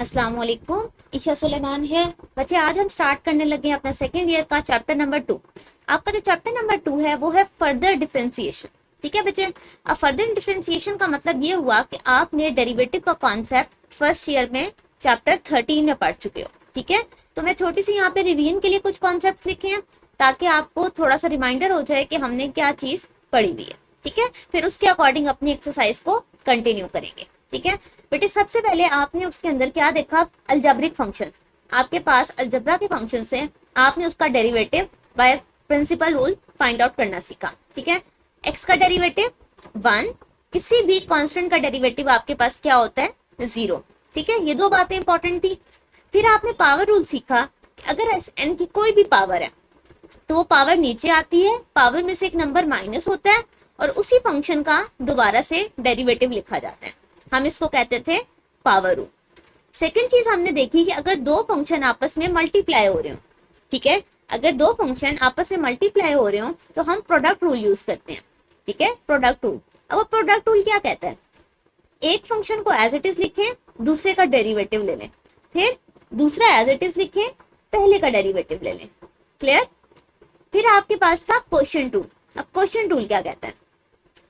अस्सलाम वालेकुम। ईशा सुलेमान है। बच्चे आज हम स्टार्ट करने लगे हैं अपना सेकेंड ईयर का चैप्टर नंबर 2। आपका जो चैप्टर नंबर 2 है वो है फर्दर डिफरेंशिएशन। ठीक है बच्चे, अब फर्दर डिफरेंशिएशन का मतलब ये हुआ कि आपने डेरिवेटिव का कॉन्सेप्ट फर्स्ट ईयर में चैप्टर 13 में पढ़ चुके हो। ठीक है, तो मैं छोटी सी यहाँ पे रिवीजन के लिए कुछ कॉन्सेप्ट लिखे हैं ताकि आपको थोड़ा सा रिमाइंडर हो जाए कि हमने क्या चीज पढ़ी हुई है। ठीक है, फिर उसके अकॉर्डिंग अपनी एक्सरसाइज को कंटिन्यू करेंगे। ठीक है बेटे, सबसे पहले आपने उसके अंदर क्या देखा, अलजेब्रिक फंक्शंस। आपके पास अलजेब्रा के फंक्शंस हैं, आपने उसका derivative by principle rule find out करना सीखा। ठीक है, एक्स का डेरिवेटिव 1, किसी भी कांस्टेंट का डेरिवेटिव आपके पास क्या होता है 0। ठीक है, ये दो बातें इंपॉर्टेंट थी। फिर आपने पावर रूल सीखा कि अगर एन की कोई भी पावर है तो वो पावर नीचे आती है, पावर में से एक नंबर माइनस होता है और उसी फंक्शन का दोबारा से डेरिवेटिव लिखा जाता है। हम इसको कहते थे पावर रूल। सेकंड चीज हमने देखी कि अगर दो फंक्शन आपस में मल्टीप्लाई हो रहे हो, ठीक है, अगर दो फंक्शन आपस में मल्टीप्लाई हो रहे हो तो हम प्रोडक्ट रूल यूज करते हैं। ठीक है, प्रोडक्ट रूल। अब प्रोडक्ट रूल क्या कहता है, एक फंक्शन को एज इट इज लिखें, दूसरे का डेरिवेटिव ले लें, फिर दूसरा एज इट इज लिखें, पहले का डेरिवेटिव ले लें। क्लियर। फिर आपके पास था क्वोशिएंट रूल। अब क्वोशिएंट रूल क्या कहता है,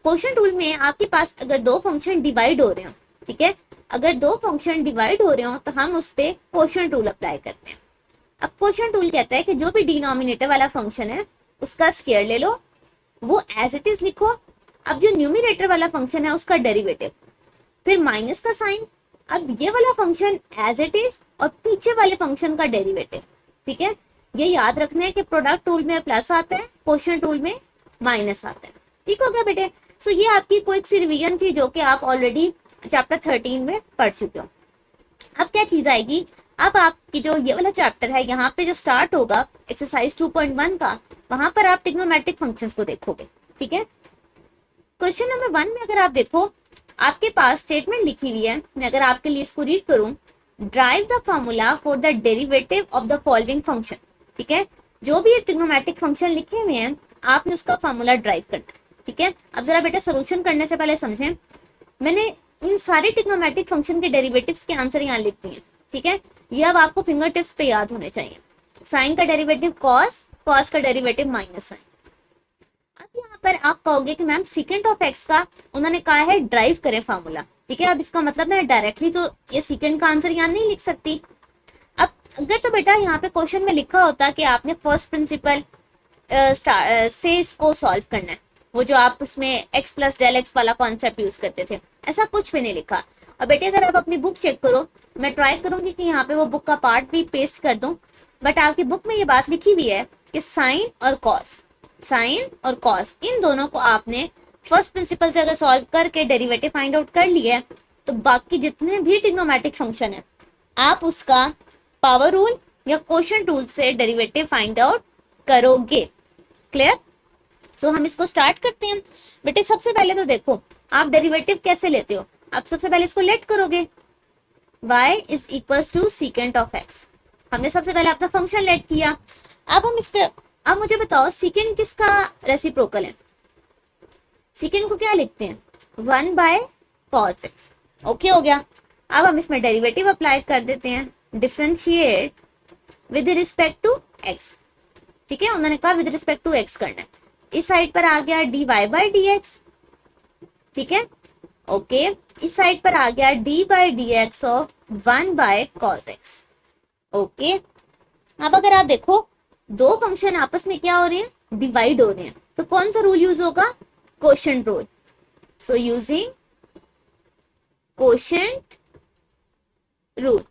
क्वोशिएंट रूल में आपके पास अगर दो फंक्शन डिवाइड हो रहे हो, ठीक है, अगर दो फंक्शन डिवाइड हो रहे हो तो हम उस पे क्वोशिएंट रूल अप्लाई करते हैं। अब क्वोशिएंट रूल कहता है कि जो भी डिनोमिनेटर वाला फंक्शन है उसका स्क्वायर ले लो, वो एज इट इज लिखो। अब जो न्यूमिनेटर वाला फंक्शन है उसका डेरिवेटिव, फिर माइनस का साइन। अब ये वाला फंक्शन एज इट इज और पीछे वाले फंक्शन का डेरिवेटिव। ठीक है, ये याद रखना है कि प्रोडक्ट रूल में प्लस आता है, क्वोशिएंट रूल में माइनस आता है। ठीक हो गया बेटे। सो ये आपकी क्विक सी रिवीजन थी जो कि आप ऑलरेडी चैप्टर 13 में पढ़ चुके हो। अब क्या चीज आएगी, अब आपकी जो ये वाला चैप्टर है यहाँ पे जो स्टार्ट होगा एक्सरसाइज 2.1 का, वहां पर आप ट्रिग्नोमेट्रिक फंक्शंस को देखोगे। ठीक है, क्वेश्चन नंबर 1 में अगर आप देखो, आपके पास स्टेटमेंट लिखी हुई है, मैं अगर आपके लिए इसको रीड करूं, drive the formula for the derivative of the following function. ठीक है, जो भी ट्रिग्नोमेट्रिक फंक्शन लिखे हुए हैं आपने उसका फॉर्मूला ड्राइव करना है। ठीक है, अब जरा बेटा सोल्यूशन करने से पहले समझें, मैंने इन सारे ट्रिग्नोमेट्रिक फंक्शन के डेरिवेटिव्स के आंसर यहाँ लिख दिए। ठीक है, ये अब आपको फिंगर टिप्स पे याद होने चाहिए। साइन का डेरिवेटिव कॉस, कॉस का डेरिवेटिव माइनस साइन। अब यहाँ पर आप कहोगे कि मैम सीकेंट ऑफ एक्स का उन्होंने कहा है ड्राइव करें फार्मूला। ठीक है, अब इसका मतलब मैं डायरेक्टली तो ये सीकेंट का आंसर यहाँ नहीं लिख सकती। अब अगर तो बेटा यहाँ पे क्वेश्चन में लिखा होता कि आपने फर्स्ट प्रिंसिपल से इसको सॉल्व करना है, वो जो आप उसमें एक्स प्लस डेल एक्स वाला कॉन्सेप्ट यूज करते थे, ऐसा कुछ भी नहीं लिखा। और बेटे अगर आप अपनी बुक चेक करो, मैं ट्राई करूंगी कि यहाँ पे वो बुक का पार्ट भी पेस्ट कर दूं, बट आपकी बुक में ये बात लिखी हुई है कि साइन और कॉस, साइन और कॉस इन दोनों को आपने फर्स्ट प्रिंसिपल से अगर सॉल्व करके डेरिवेटिव फाइंड आउट कर लिया है तो बाकी जितने भी ट्रिग्नोमेट्रिक फंक्शन है आप उसका पावर रूल या क्वोशिएंट रूल से डेरिवेटिव फाइंड आउट करोगे। क्लियर। सो हम इसको स्टार्ट करते हैं। बेटे सबसे पहले तो देखो आप डेरिवेटिव कैसे लेते हो, आप सबसे पहले इसको लेट करोगे, y is equal to secant of x। हमने सबसे पहले अपना फंक्शन लेट किया। अब हम इस पे, अब मुझे बताओ सीकेंट किसका रेसिप्रोकल है, सीकेंट को क्या लिखते हैं 1 बाय cos x। ओके हो गया। अब हम इसमें डेरिवेटिव अप्लाई कर देते हैं, differentiate with respect to x। ठीक है, उन्होंने कहा विद रिस्पेक्ट टू x करना है, इस साइड पर आ गया dy बाई dx। ठीक है, ओके, इस साइड पर आ गया dy by dx of 1 by cos x। Okay, अब अगर आप देखो दो फंक्शन आपस में क्या हो रहे हैं, डिवाइड हो रहे हैं, तो कौन सा रूल यूज होगा, quotient rule. So using quotient rule.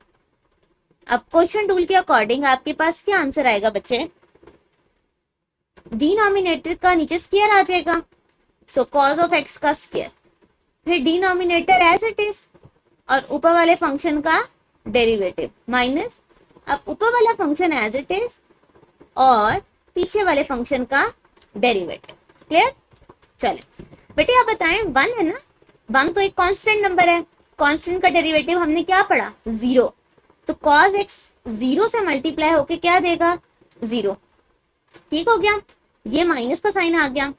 अब क्वोशिएंट रूल के अकॉर्डिंग आपके पास क्या आंसर आएगा बच्चे, डिनोमिनेटर का नीचे स्क्वायर आ जाएगा, सो कॉस ऑफ एक्स का स्क्वायर, फिर डिनोमिनेटर एज इट इज और ऊपर वाले फंक्शन का डेरिवेटिव माइनस। अब ऊपर वाला फंक्शन एज इट इज और पीछे वाले फंक्शन का डेरिवेटिव। क्लियर। चले बेटे आप बताएं, 1 है ना, 1 तो एक कांस्टेंट नंबर है, कांस्टेंट का डेरिवेटिव हमने क्या पढ़ा 0, तो cos x 0 से मल्टीप्लाई होके क्या देगा 0। ठीक हो गया, ये माइनस का साइन आ गया।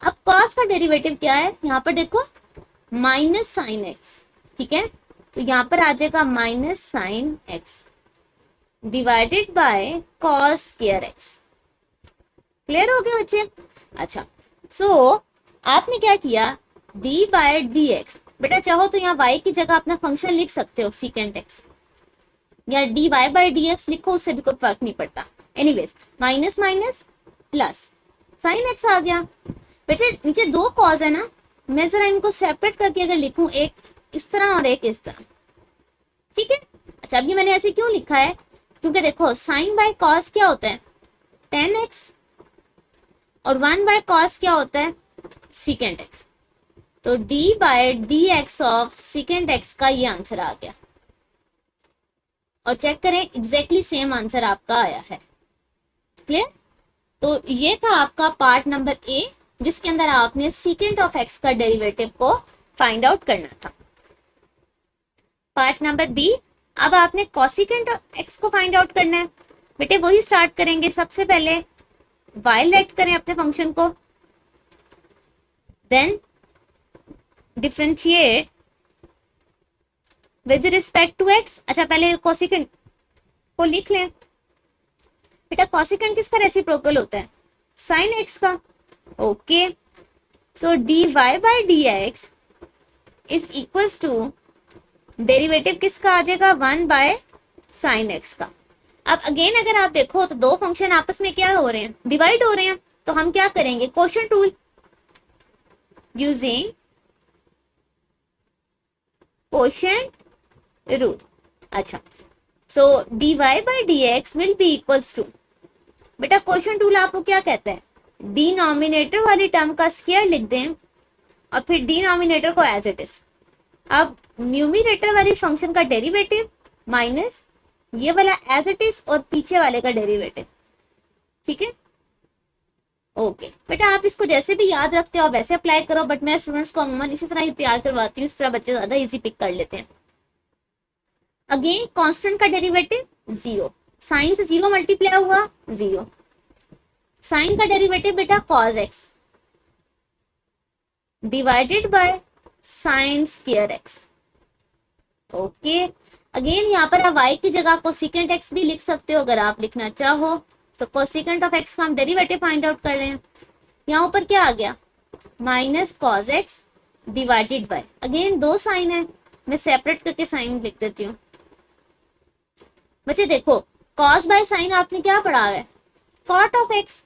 अब cos का डेरिवेटिव क्या है, यहाँ पर देखो माइनस साइन x। ठीक है, तो यहाँ पर आ जाएगा minus sine x divided by cos square x. Clear हो गया बच्चे? अच्छा, सो आपने क्या किया, डी बाय डी एक्स, बेटा चाहो तो यहाँ y की जगह अपना फंक्शन लिख सकते हो सीकेंट एक्स, या D Y by D X लिखो, उससे भी कोई फर्क नहीं पड़ता। Anyways minus minus plus sine X आ गया। बेटे नीचे दो कॉज है ना, मैं जरा इनको सेपरेट करके अगर लिखूं, एक इस तरह और एक इस तरह, ठीक है। अच्छा, अब ये मैंने ऐसे क्यों लिखा है, क्योंकि देखो साइन बाय कॉस क्या होता है, टेन एक्स, और वन बाय कॉस क्या होता है, सीकेंट एक्स। तो d by D x of secant x का ये आंसर आ गया, और चेक करें एग्जैक्टली सेम आंसर आपका आया है। क्लियर? तो ये था आपका पार्ट नंबर ए, जिसके अंदर आपने सीकेंट ऑफ एक्स का डेरिवेटिव को फाइंड आउट करना था। पार्ट नंबर बी, अब आपने कॉसिकेंट ऑफ एक्स को फाइंड आउट करना है। बेटे वही स्टार्ट करेंगे, सबसे पहले y लेट करें अपने फंक्शन को, then differentiate with respect to x. अच्छा पहले कॉसिकेंट को लिख लें। बेटा कॉसिकेंट किसका रेसिप्रोकल होता है, साइन एक्स का। Okay, so D Y by D x is equal to derivative किसका आ जाएगा, वन बाय साइन एक्स का। अब अगेन अगर आप देखो तो दो फंक्शन आपस में क्या हो रहे हैं, डिवाइड हो रहे हैं, तो हम क्या करेंगे, quotient tool using quotient rule. अच्छा, so dy by D x will be equals to, बेटा क्वोशिएंट टूल आपको क्या कहता है, डिनोमिनेटर वाली टर्म का स्क्वायर लिख दें और फिर डिनोमिनेटर को एज इट इज। अब न्यूमिनेटर वाली फंक्शन का डेरिवेटिव माइनस ये वाला एज इट इज और पीछे वाले का डेरिवेटिव, ठीक है। ओके बेटा आप इसको जैसे भी याद रखते हो वैसे अप्लाई करो, बट मैं स्टूडेंट्स को अमूमन इसी तरह ही तैयार करवाती हूँ, इस तरह बच्चे ज्यादा इजी पिक कर लेते हैं। अगेन कांस्टेंट का डेरिवेटिव जीरो, साइन से जीरो मल्टीप्लाई हुआ जीरो, साइन का डेरिवेटिव बेटा cos x divided by sine square x. Okay, again यहाँ पर आप y की जगह कोसिकेंट x भी लिख सकते हो अगर आप लिखना चाहो, तो कोसिकेंट ऑफ x का हम डेरिवेटिव फाइंड आउट कर रहे हैं। यहाँ ऊपर क्या आ गया, minus cos x divided by, again दो साइन है, मैं सेपरेट करके साइन लिख देती हूँ। बच्चे देखो कॉस बाय साइन आपने क्या पढ़ा है, कॉट ऑफ एक्स,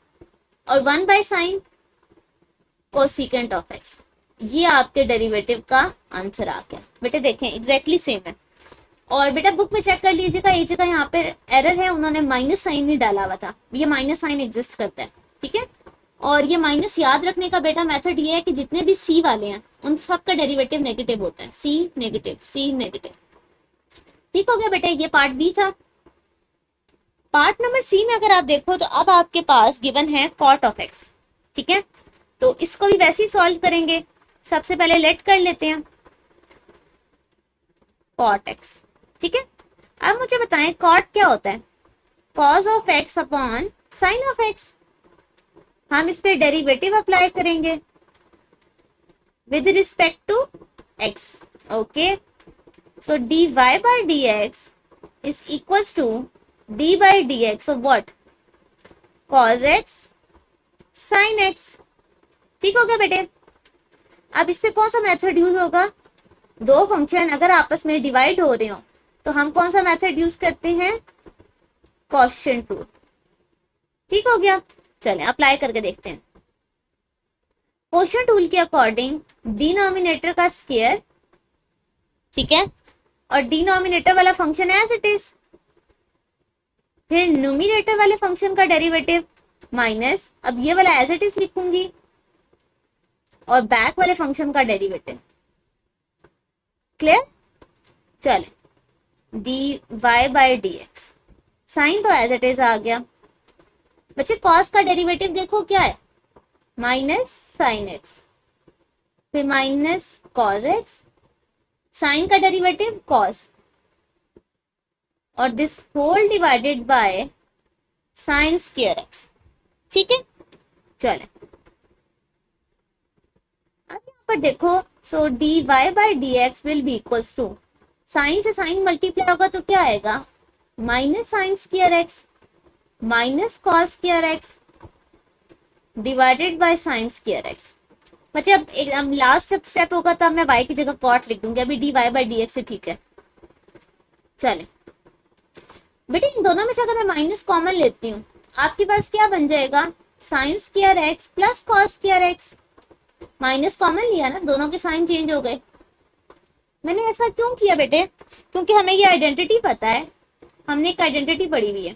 और one by sine cosecant of x, ये आपके डेरिवेटिव का आंसर आ गया। बेटे देखें एग्जैक्टली सेम है, और बेटा बुक में चेक कर लीजिएगा, ये जगह यहाँ पे एरर है, उन्होंने माइनस साइन नहीं डाला हुआ था, ये माइनस साइन एग्जिस्ट करता है, ठीक है। और ये माइनस याद रखने का बेटा मेथड ये है कि जितने भी सी वाले हैं उन सब का डेरिवेटिव नेगेटिव होता है, सी नेगेटिव सी नेगेटिव। ठीक हो गया बेटा, ये पार्ट बी था। पार्ट नंबर सी में अगर आप देखो तो अब आपके पास गिवन है कॉट ऑफ एक्स, ठीक है। तो इसको भी वैसे ही सॉल्व करेंगे, सबसे पहले लेट कर लेते हैं कॉट एक्स, ठीक है। अब मुझे बताएं कॉट क्या होता है, cos of x upon sine of x. हम इस पे डेरिवेटिव अप्लाई करेंगे with respect to x. Okay, so D Y by D x is equals to D by D x of what, cos x sine x. ठीक हो गया बेटे। अब इस पे कौन सा मेथड यूज होगा, दो फंक्शन अगर आपस में डिवाइड हो रहे हो तो हम कौन सा मेथड यूज करते हैं, क्वोशिएंट रूल। ठीक हो गया, चलें अप्लाई करके देखते हैं। क्वोशिएंट रूल के अकॉर्डिंग डिनोमिनेटर का स्क्वायर, ठीक है, और डिनोमिनेटर वाला फंक्शन एज इट इज, फिर न्यूमिनेटर वाले फंक्शन का डेरिवेटिव माइनस, अब ये वाला एज इट इज लिखूंगी, और बैक वाले फंक्शन का डेरिवेटिव। क्लियर? चले, D Y by D X, sine तो एज इट इज आ गया। बच्चे कॉस का डेरिवेटिव देखो क्या है, माइनस साइन एक्स, फिर माइनस कॉस एक्स, साइन का डेरिवेटिव कॉस, और this whole divided by sine square X. ठीक है, चले अब यहाँ पर देखो, so D Y by D x will be equals to, sine से साइन मल्टीप्लाई होगा तो क्या आएगा, minus sign square x minus cos square x divided by sine square x. बच्चे अब लास्ट स्टेप होगा तब मैं y की जगह कॉट लिख दूंगी, अभी dy बाई डी एक्स ठीक है। चले बेटे इन दोनों में से अगर मैं माइनस कॉमन लेती हूँ आपके पास क्या बन जाएगा, sign square x plus cos square x. Minus common लिया ना, दोनों के साइन चेंज हो गए। मैंने ऐसा क्यों किया बेटे, क्योंकि हमें ये आइडेंटिटी पता है, हमने एक आइडेंटिटी पढ़ी हुई है।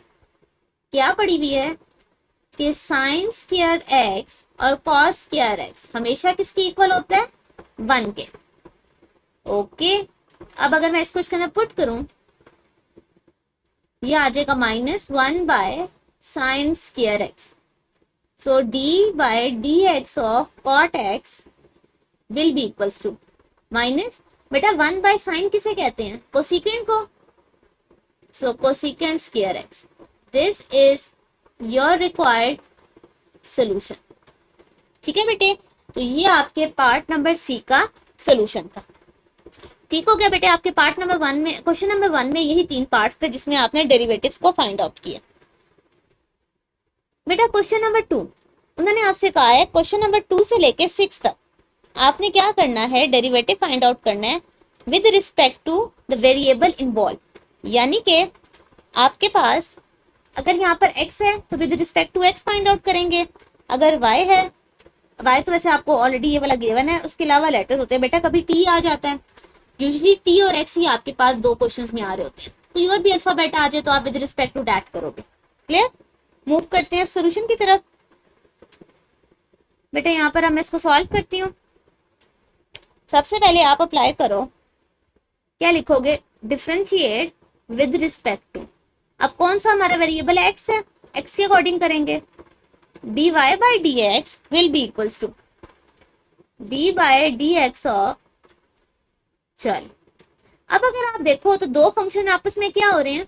क्या पढ़ी हुई है कि साइन स्क्वायर एक्स और कॉस स्क्वायर एक्स हमेशा किसके इक्वल होता है, 1 के। ओके, अब अगर मैं इसको इसके अंदर पुट करूं, ये आ जाएगा -1 by sine square X. So D by D x of cot X will be equals to minus, बेटा 1 बाय साइन किसे कहते हैं, कोसिकेंट को। So cosecant square X, this is your required solution. ठीक है बेटे, तो ये आपके पार्ट नंबर सी का सोल्यूशन था। ठीक हो गया बेटे, आपके पार्ट नंबर 1 में, क्वेश्चन नंबर 1 में यही 3 पार्ट थे जिसमें आपने डेरिवेटिव्स को फाइंड आउट किया। बेटा क्वेश्चन नंबर 2, उन्होंने आपसे कहा है क्वेश्चन नंबर 2 से लेके 6 तक आपने क्या करना है, डेरिवेटिव फाइंड आउट करना है with respect to the variable involve. यानी कि आपके पास अगर यहाँ पर x है तो with respect to x find out करेंगे, अगर y है, y तो वैसे आपको ऑलरेडी ये वाला गिवन है, उसके अलावा लेटर होते हैं बेटा, कभी t आ जाता है। यूजुअली t और x ही आपके पास 2 क्वेश्चंस में आ रहे होते हैं, कोई और भी अल्फाबेट आ जाए तो आप विद रिस्पेक्ट टू दैट करोगे। क्लियर, मूव करते हैं सोल्यूशन की तरफ। बेटा यहाँ पर मैं इसको सॉल्व करती हूँ। सबसे पहले आप अप्लाई करो, क्या लिखोगे, डिफरेंशिएट विद रिस्पेक्ट टू। अब कौन सा हमारा वेरिएबल x है, x के अकॉर्डिंग करेंगे, dy by D x will be equals to D by D x of. चलिए अब अगर आप देखो तो 2 फंक्शन आपस में क्या हो रहे हैं,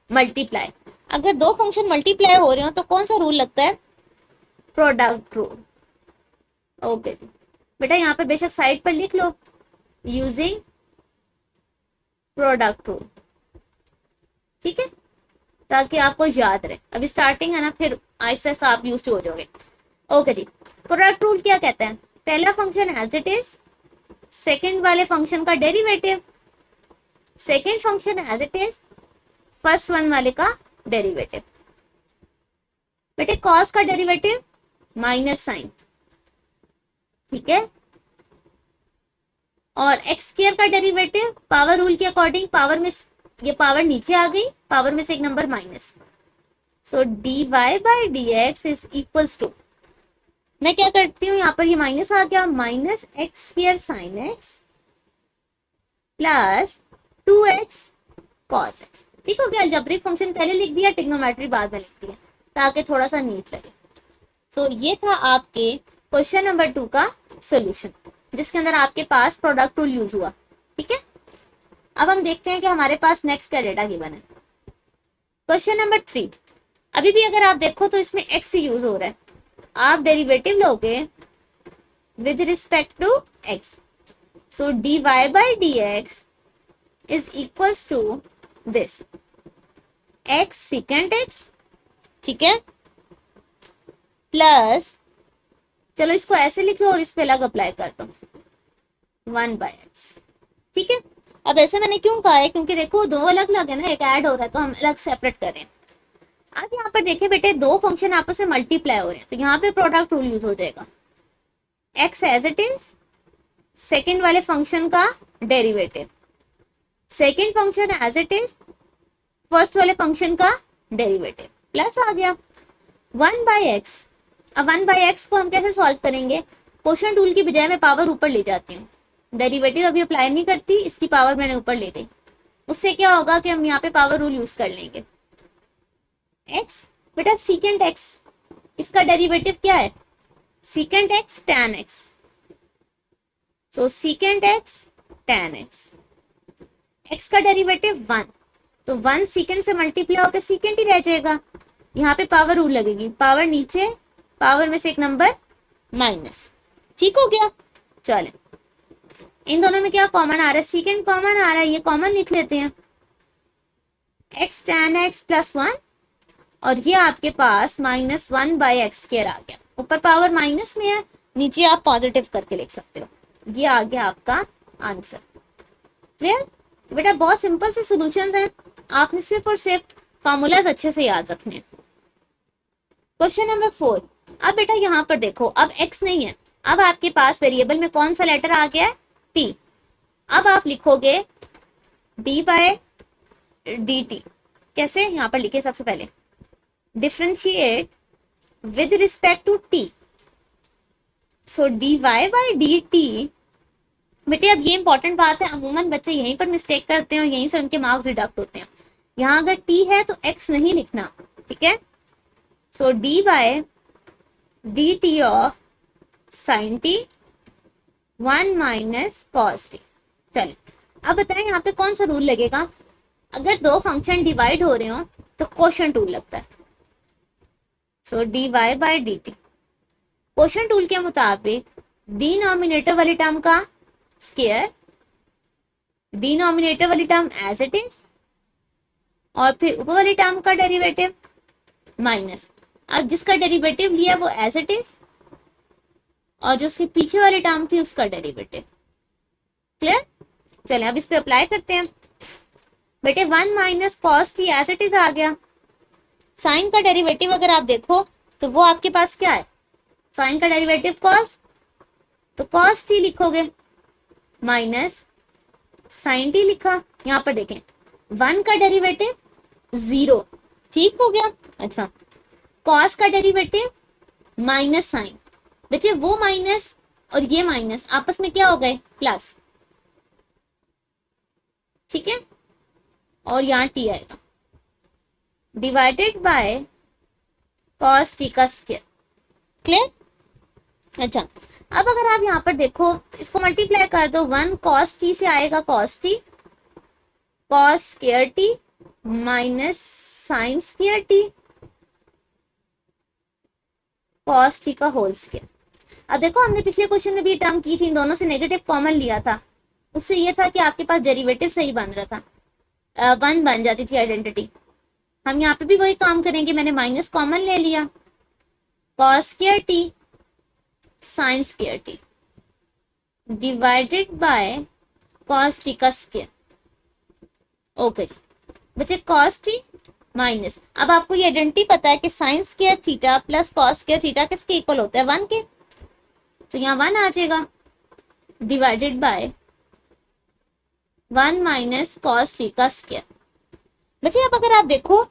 मल्टीप्लाई। अगर 2 फंक्शन मल्टीप्लाई हो रहे हो तो कौन सा रूल लगता है, प्रोडक्ट रूल। ओके बेटा यहाँ पे बेशक साइड पर लिख लो, यूजिंग प्रोडक्ट रूल, ठीक है, ताकि आपको याद रहे। अभी स्टार्टिंग है ना, फिर आहिस्ता आहिस्ता आप यूज्ड हो जाओगे। ओके जी, प्रोडक्ट रूल क्या कहता है, पहला function as it is, second वाले फंक्शन का derivative, second function as it is, first one वाले का डेरिवेटिव। बेटे कॉस का डेरिवेटिव माइनस साइन, ठीक है, और एक्स स्क्वायर का डेरिवेटिव पावर रूल के अकॉर्डिंग, पावर में ये पावर नीचे आ गई, पावर में से एक number minus. So D Y by D x is equals to, मैं क्या करती हूँ यहाँ पर ये माइनस आ गया, minus x square sine X plus 2x cos x. ठीक हो गया, अलजेब्रिक फंक्शन पहले लिख दिया, ट्रिग्नोमेट्री बाद में लिख दिया ताकि थोड़ा सा नीट लगे। सो ये था आपके क्वेश्चन नंबर 2 का सोल्यूशन, जिसके अंदर आपके पास प्रोडक्ट रूल यूज हुआ। ठीक है, अब हम देखते हैं कि हमारे पास नेक्स्ट क्या डेटा गिवन है। क्वेश्चन नंबर 3, अभी भी अगर आप देखो तो इसमें x यूज हो रहा है, आप डेरिवेटिव लोगे with respect to x। So dy by D x is equals to this x secant x, ठीक है, प्लस, चलो इसको ऐसे लिख लो और इस पे अलग अप्लाई कर दो, 1 बाई एक्स। ठीक है, अब ऐसे मैंने क्यों कहा है, क्योंकि देखो 2 अलग अलग है ना, एक ऐड हो रहा है तो हम अलग सेपरेट कर रहे हैं। अब यहाँ पर देखिए बेटे 2 फंक्शन आपस में मल्टीप्लाई हो रहे हैं, तो यहाँ पे प्रोडक्ट रूल यूज हो जाएगा, x as it is, second वाले फंक्शन का derivative, second function as it is, first वाले फंक्शन का डेरिवेटिव, प्लस आ गया 1 बाई एक्स। अब 1 बाई एक्स को हम कैसे सॉल्व करेंगे, क्वोशंट रूल की बजाय मैं पावर ऊपर ले जाती हूँ, डेरिवेटिव अभी अप्लाई नहीं करती, इसकी पावर मैंने ऊपर ले गई, उससे क्या होगा कि हम यहाँ पे पावर रूल यूज कर लेंगे। x बेटा सीकेंट x, इसका डेरिवेटिव क्या है, secant x tan x। So secant x tan x, x का डेरिवेटिव 1, तो 1 सीकेंट से मल्टीप्लाई होकर सीकेंट ही रह जाएगा, यहाँ पे पावर रूल लगेगी, पावर नीचे, पावर में से एक नंबर माइनस। ठीक हो गया, चले इन दोनों में क्या कॉमन आ रहा है, सीकेंड कॉमन आ रहा है, ये कॉमन लिख लेते हैं, x tan x प्लस 1, और ये आपके पास -1/x² आ गया, ऊपर पावर माइनस में है, नीचे आप पॉजिटिव करके लिख सकते हो, ये आ गया आपका आंसर। क्लियर? बेटा बहुत सिंपल से सॉल्यूशंस हैं, आपने सिर्फ और सिर्फ फार्मूलाज अच्छे से याद रखने हैं। क्वेश्चन नंबर 4, अब बेटा यहाँ पर देखो, अब x नहीं है, अब आपके पास वेरिएबल में कौन सा लेटर आ गया है, t। अब आप लिखोगे d/dt, कैसे, यहाँ पर लिखे सबसे पहले differentiate with respect to t, so dy/dt। बेटे अब ये इंपॉर्टेंट बात है, अमूमन बच्चे यहीं पर मिस्टेक करते हैं और यहीं से उनके मार्क्स डिडक्ट होते हैं। यहाँ अगर t है तो x नहीं लिखना, ठीक है, सो dy/dt of sin t 1 - cos t। चलिए अब बताएं यहाँ पे कौन सा रूल लगेगा, अगर दो फंक्शन डिवाइड हो रहे हो तो क्वोशंट रूल लगता है, सो dy/dt। क्वोशंट रूल के मुताबिक डिनोमिनेटर वाली टर्म का स्क्वायर, डिनोमिनेटर वाली टर्म एज इट इज, और फिर ऊपर वाली टर्म का डेरिवेटिव माइनस, अब जिसका डेरिवेटिव लिया वो एज इट इज, और जो उसके पीछे वाली टर्म थी उसका डेरिवेटिव। क्लियर? चलिए अब इस पे अप्लाई करते हैं। बेटे 1 - cos t as it is आ गया, साइन का डेरिवेटिव अगर आप देखो तो वो आपके पास क्या है, साइन का डेरिवेटिव cos, तो cos t लिखोगे माइनस साइन t लिखा, यहाँ पर देखें 1 का डेरिवेटिव 0, ठीक हो गया। अच्छा, cos का डेरिवेटिव माइनस साइन, बच्चे वो माइनस और ये माइनस आपस में क्या हो गए, प्लस, ठीक है, और यहाँ t आएगा डिवाइडेड बाय cos t का स्क्वायर। क्लियर? अच्छा, अब अगर आप यहाँ पर देखो तो इसको मल्टीप्लाई कर दो, 1 cos t से आएगा cos t, cos square t minus sign square t, cos t का होल स्क्वायर। अब देखो हमने पिछले क्वेश्चन में भी टर्म की थी, इन दोनों से नेगेटिव कॉमन लिया था, उससे ये था कि आपके पास डेरिवेटिव सही बन रहा था, 1 बन जाती थी आइडेंटिटी। हम यहाँ पे भी वही काम करेंगे, मैंने माइनस कॉमन ले लिया, cos square t sign square t divided by cos t का स्क्वायर। ओके जी बच्चे, cos t माइनस, अब आपको ये आइडेंटिटी पता है कि sine square theta plus cos square theta किसके इक्वल होता है, 1 के, तो यहाँ 1 आ जाएगा डिवाइडेड बाय 1 - cos t का स्क्वायर। बच्चे अब अगर आप देखो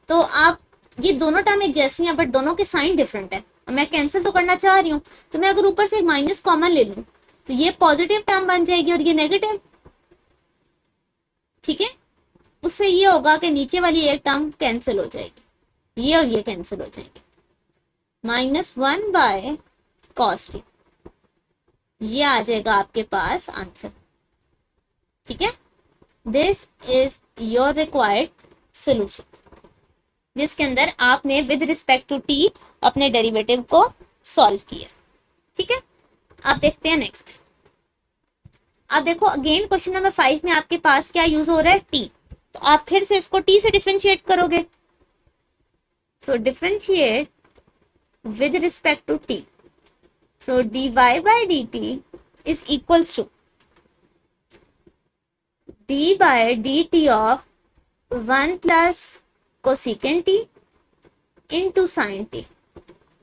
तो आप ये दोनों टर्म एक जैसी हैं बट दोनों के साइन डिफरेंट है, और मैं कैंसिल तो करना चाह रही हूँ, तो मैं अगर ऊपर से एक माइनस कॉमन ले लूँ तो ये पॉजिटिव टर्म बन जाएगी और ये नेगेटिव, ठीक है, उससे ये होगा कि नीचे वाली एक टर्म कैंसिल हो जाएगी, ये और ये कैंसिल हो जाएंगे, -1/cos t, ये आ जाएगा आपके पास आंसर। ठीक है, this is your required solution, जिसके अंदर आपने विद रिस्पेक्ट टू टी अपने डेरिवेटिव को सॉल्व किया। ठीक है, आप देखते हैं नेक्स्ट। आप देखो अगेन क्वेश्चन नंबर 5 में आपके पास क्या यूज हो रहा है, टी, तो आप फिर से इसको टी से डिफरेंशिएट करोगे, so differentiate with respect to t, so dy/dt is equals to d/dt of 1 plus cosecant t into sin t।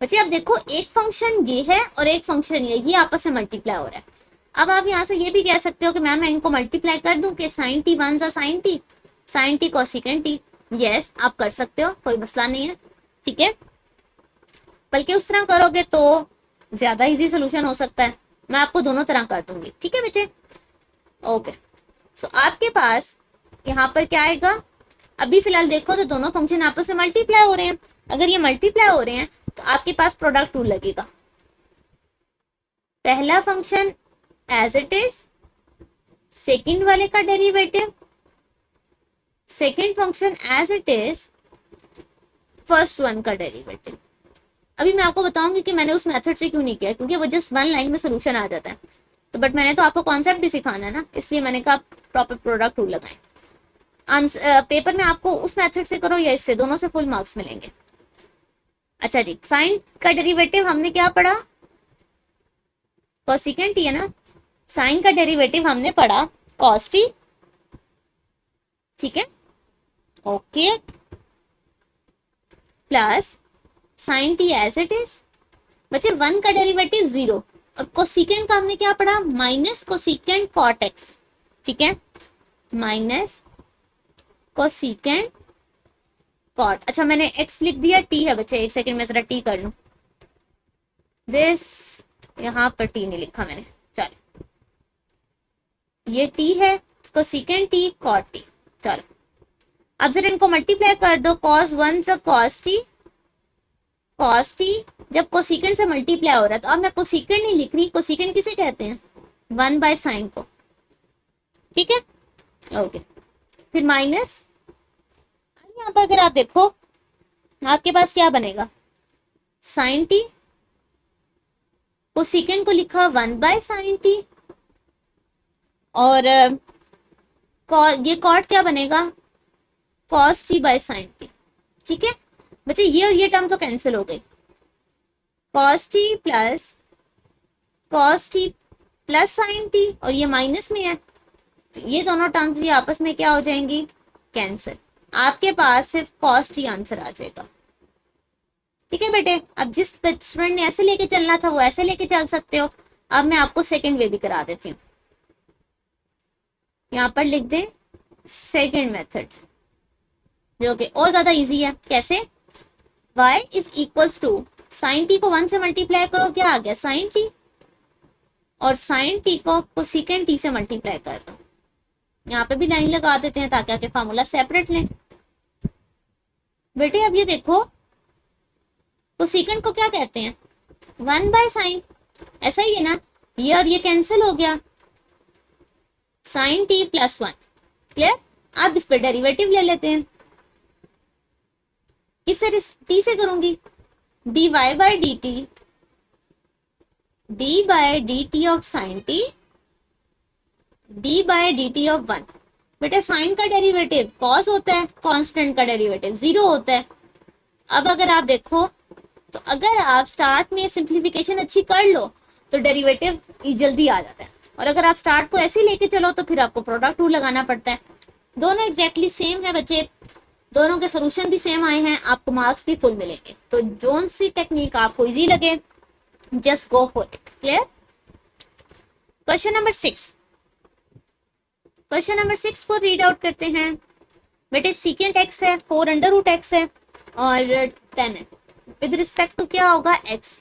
बच्चे अब देखो एक फंक्शन ये है और एक फंक्शन ये आपस में मल्टीप्लाई हो रहा है। अब आप यहाँ से ये भी कह सकते हो कि मैम मैं इनको मल्टीप्लाई कर दूं कि sin t 1 सा sin t cosecant t, yes आप कर सकते हो, कोई मसला नहीं है। ठीक है, बल्कि उस तरह करोगे तो ज्यादा इजी सोल्यूशन हो सकता है, मैं आपको दोनों तरह कर दूंगी। ठीक है बेटे, ओके, सो आपके पास यहाँ पर क्या आएगा, अभी फिलहाल देखो तो दोनों फंक्शन आपस में मल्टीप्लाई हो रहे हैं, अगर ये मल्टीप्लाई हो रहे हैं तो आपके पास प्रोडक्ट रूल लगेगा, पहला function as it is, second वाले का derivative, second function as it is, first one का डेरिवेटिव। अभी मैं आपको बताऊंगी कि मैंने उस मेथड से क्यों नहीं किया, क्योंकि वो जस्ट 1 लाइन में सोल्यूशन आ जाता है। तो बट मैंने तो आपको कॉन्सेप्ट भी सिखाना है ना, इसलिए मैंने कहा प्रॉपर प्रोडक्ट रूल लगाएं। आंसर पेपर में आपको उस मेथड से करो या इससे, दोनों से फुल मार्क्स मिलेंगे। अच्छा जी, साइन का डेरिवेटिव हमने क्या पढ़ा, कोसिकेंट ही है ना। साइन का डेरिवेटिव हमने पढ़ा कॉस टी, ठीक है, okay, plus sine t as it is. बच्चे 1 का डेरिवेटिव 0, और कोसिकेंट का हमने क्या पढ़ा, माइनस कोसिकेंट कॉट एक्स, ठीक है, माइनस कोसिकेंट कॉट। अच्छा मैंने x लिख दिया, t है बच्चे, एक सेकंड में जरा t कर लूं, दिस यहाँ पर t नहीं लिखा मैंने, चलो ये t है, कोसिकेंट t कॉट t। चलो अब जरा इनको मल्टीप्लाई कर दो, cos 1 से cos t जब कोसिकेंट से मल्टीप्लाई हो रहा है, तो अब मैं कोसिकेंट नहीं लिख रही, कोसिकेंट किसे कहते हैं, 1 बाय साइन को, ठीक है, ओके। फिर माइनस, यहाँ पर अगर आप देखो आपके पास क्या बनेगा, साइन टी, कोसिकेंट को लिखा 1 बाय साइन टी, और ये कॉट क्या बनेगा, cos T by sine T, ठीक है बच्चे। ये और ये टर्म तो कैंसिल हो गई, cos T plus sine t, और ये माइनस में है, तो ये दोनों टर्म्स ये आपस में क्या हो जाएंगी, कैंसिल। आपके पास सिर्फ कॉस टी आंसर आ जाएगा, ठीक है बेटे। अब जिस स्टूडेंट ने ऐसे लेके चलना था वो ऐसे लेके चल सकते हो। अब मैं आपको सेकंड वे भी करा देती हूँ, यहाँ पर लिख दे सेकंड मेथड, जो कि और ज्यादा इजी है। कैसे, y is equals to sine t को 1 से मल्टीप्लाई करो, क्या आ गया, साइन टी, और साइन टी को कोसिकेंट टी से मल्टीप्लाई कर दो। यहाँ पे भी लाइन लगा देते हैं ताकि आपके फार्मूला सेपरेट लें। बेटे अब ये देखो, कोसिकेंट को क्या कहते हैं, 1 बाय साइन, ऐसा ही है ना, ये और ये कैंसिल हो गया, साइन टी प्लस 1, क्लियर। अब इस पर डेरिवेटिव ले लेते हैं, किससे, टी से करूंगी, d Y by D t of sine t d by d t of 1। बेटे साइन का डेरिवेटिव कॉस होता है, कांस्टेंट का डेरिवेटिव 0 होता है। अब अगर आप देखो, तो अगर आप स्टार्ट में सिंप्लीफिकेशन अच्छी कर लो तो डेरिवेटिव जल्दी आ जाता है, और अगर आप स्टार्ट को ऐसे ही लेके चलो तो फिर आपको प्रोडक्ट रूल लगाना पड़ता है। दोनों एग्जैक्टली सेम है बच्चे, दोनों के सोल्यूशन भी सेम आए हैं, आपको मार्क्स भी फुल मिलेंगे। तो जोन सी टेक्निक आपको इजी लगे, just go for it, clear. Question number 6, question number 6 को रीड आउट करते हैं। बेटे सीकेंट एक्स है, 4 अंडर रूट एक्स है, और 10 है, विद रिस्पेक्ट टू क्या होगा, X,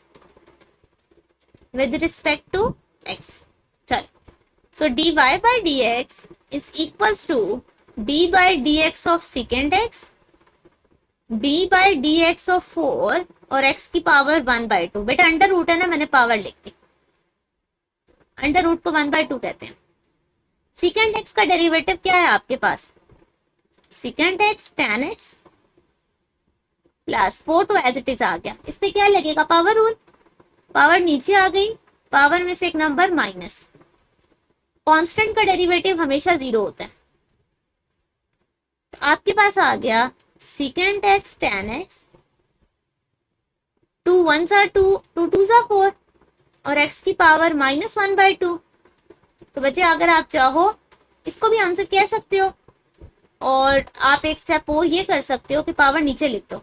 with respect to X. चल, so D Y by D x is equals to D by D x of secant X, D by D x of 4 और x की power 1/2। बेटा under root है ना, मैंने power लिख दी, under root को 1/2 कहते हैं। सीकेंट एक्स का डेरिवेटिव क्या है आपके पास, secant X tan X plus 4 तो एज इट इज आ गया, इस पे क्या लगेगा, पावर रूल, पावर नीचे आ गई, पावर में से एक नंबर माइनस। कांस्टेंट का डेरिवेटिव हमेशा 0 होता है, तो आपके पास आ गया secant X tan x, 2 1s are 2, 2 2s are 4, और x की पावर -1/2। तो बच्चे अगर आप चाहो इसको भी आंसर कह सकते हो, और आप एक स्टेप और ये कर सकते हो कि पावर नीचे लिख दो,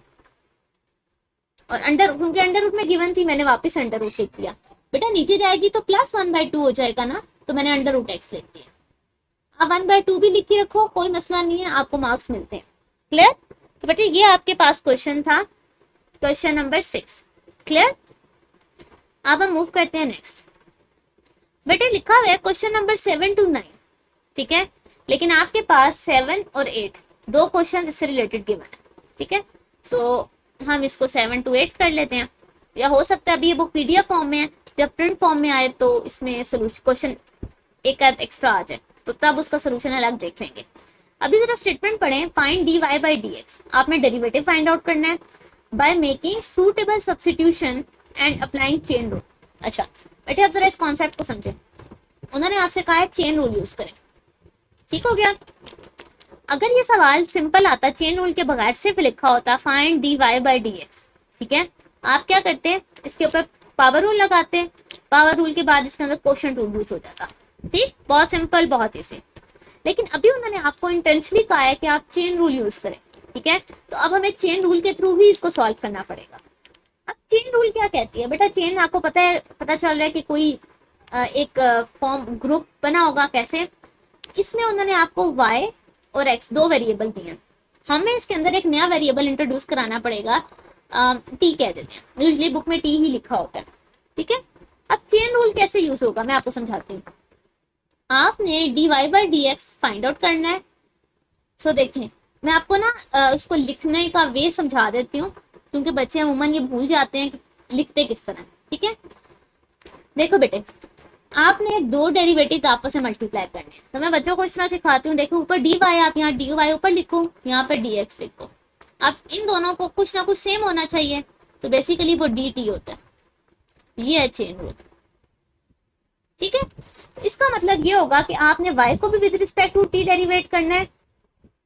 और अंडर, क्योंकि अंडर रूट में गिवन थी मैंने वापस अंडर रूट लिख दिया। बेटा नीचे जाएगी तो +1/2 हो जाएगा ना, तो मैंने अंडर रूट एक्स लिख दिया। आप 1/2 भी लिख के रखो, कोई मसला नहीं है, आपको मार्क्स मिलते हैं, क्लियर। तो बेटे ये आपके पास क्वेश्चन था, क्वेश्चन नंबर 6, क्लियर। अब हम मूव करते हैं नेक्स्ट। बेटे लिखा हुआ है क्वेश्चन नंबर 7 to 9, ठीक है, लेकिन आपके पास 7 और 8 दो क्वेश्चन इससे रिलेटेड गिवन है, ठीक है। सो हम इसको 7 to 8 कर लेते हैं, या हो सकता है अभी ये बुक पीडीएफ फॉर्म में है, जब प्रिंट फॉर्म में आए तो इसमें सोल्यूशन क्वेश्चन एक आध एक्स्ट्रा आ जाए, तो तब उसका सोल्यूशन अलग देख लेंगे। अभी जरा स्टेटमेंट पढ़ें, find d Y by D x, आपने डेरिवेटिव फाइंड आउट करना है by making suitable substitution and applying chain rule. अच्छा बेटे अब जरा इस कॉन्सेप्ट को समझें, उन्होंने आपसे कहा है चेन रूल यूज करें। ठीक हो गया। अगर ये सवाल सिंपल आता, चेन रूल के बगैर सिर्फ लिखा होता फाइंड dy बाई dx, ठीक है, आप क्या करते हैं, इसके ऊपर पावर रूल लगाते, पावर रूल के बाद इसके अंदर क्वोशंट रूल यूज हो जाता। ठीक, बहुत सिंपल, बहुत इजी। लेकिन अभी उन्होंने आपको इंटेंशनली कहा है कि आप चेन रूल यूज करें। ठीक है, तो अब हमें चेन रूल के थ्रू ही इसको सॉल्व करना पड़ेगा। अब चेन रूल क्या कहती है बेटा? चेन आपको पता है, पता चल रहा है कि कोई एक फॉर्म ग्रुप बना होगा। कैसे? इसमें उन्होंने आपको y और x दो वेरिएबल दिए हैं, हमें इसके अंदर एक नया वेरिएबल इंट्रोड्यूस कराना पड़ेगा, t कह देते हैं, यूजुअली बुक में t ही लिखा होता है। ठीक है, अब चेन रूल कैसे यूज होगा मैं आपको समझाती हूँ। आपने dy by dx find out करना है। सो देखें, मैं आपको ना उसको लिखने का वे समझा देती हूँ, क्योंकि बच्चे अमूमन ये भूल जाते हैं कि लिखते किस तरह। ठीक है, देखो बेटे, आपने दो डेरिवेटिव्स आपस में मल्टीप्लाई करने हैं, तो मैं बच्चों को इस तरह सिखाती हूँ। देखो ऊपर dy, आप यहाँ dy ऊपर लिखो, यहाँ पे dx लिखो। अब इन दोनों को कुछ ना कुछ सेम होना चाहिए, तो बेसिकली वो dt होता है। ये है चेन रूल। ठीक है, तो इसका मतलब ये होगा कि आपने y को भी with respect to t derivate करना है।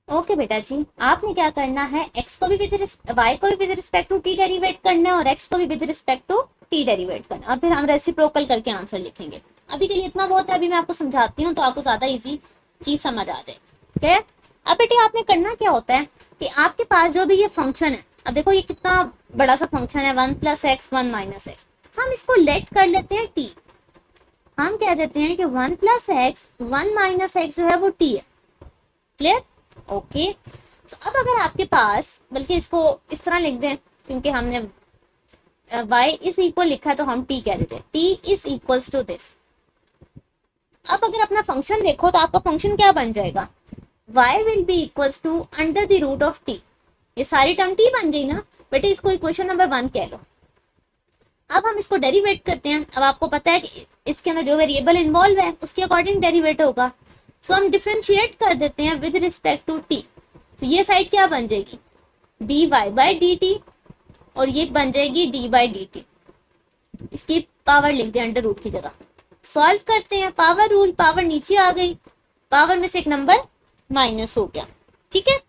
ओके बेटा जी, आपने क्या करना है, x को भी y को भी with respect to t derivate करना है और x को भी with respect to t derivate करना है, और फिर हम रेसिप्रोकल करके आंसर लिखेंगे। अभी के लिए इतना बहुत है, अभी मैं आपको समझाती हूँ तो आपको ज्यादा इजी चीज समझ आ जाएगी। ठीक है, अब बेटे आपने करना क्या होता है कि आपके पास जो भी ये फंक्शन है, अब देखो ये कितना बड़ा सा फंक्शन है, 1 + x 1 - x, हम इसको लेट कर लेते हैं t। हम कह देते हैं कि 1 + x 1 - x जो है वो t है। क्लियर? ओके, तो अब अगर आपके पास, बल्कि इसको इस तरह लिख दें, क्योंकि हमने y इज इक्वल लिखा है तो हम t कह देते हैं, t is equals to this. अब अगर अपना फंक्शन देखो तो आपका फंक्शन क्या बन जाएगा, y will be equals to under the root of t। ये सारी टर्म t बन गई ना बेटे, इसको इक्वेशन नंबर 1 कह लो। अब हम इसको डेरिवेट करते हैं। अब आपको पता है कि इसके अंदर जो वेरिएबल इन्वॉल्व है उसके अकॉर्डिंग डेरिवेट होगा, सो हम डिफरेंशिएट कर देते हैं विद रिस्पेक्ट टू t। तो ये साइड क्या बन जाएगी, dy बाई dt, और ये बन जाएगी d बाई dt। इसकी पावर लिख दे अंडर रूट की जगह। सॉल्व करते हैं, पावर रूल, पावर नीचे आ गई, पावर में से एक नंबर माइनस हो गया। ठीक है,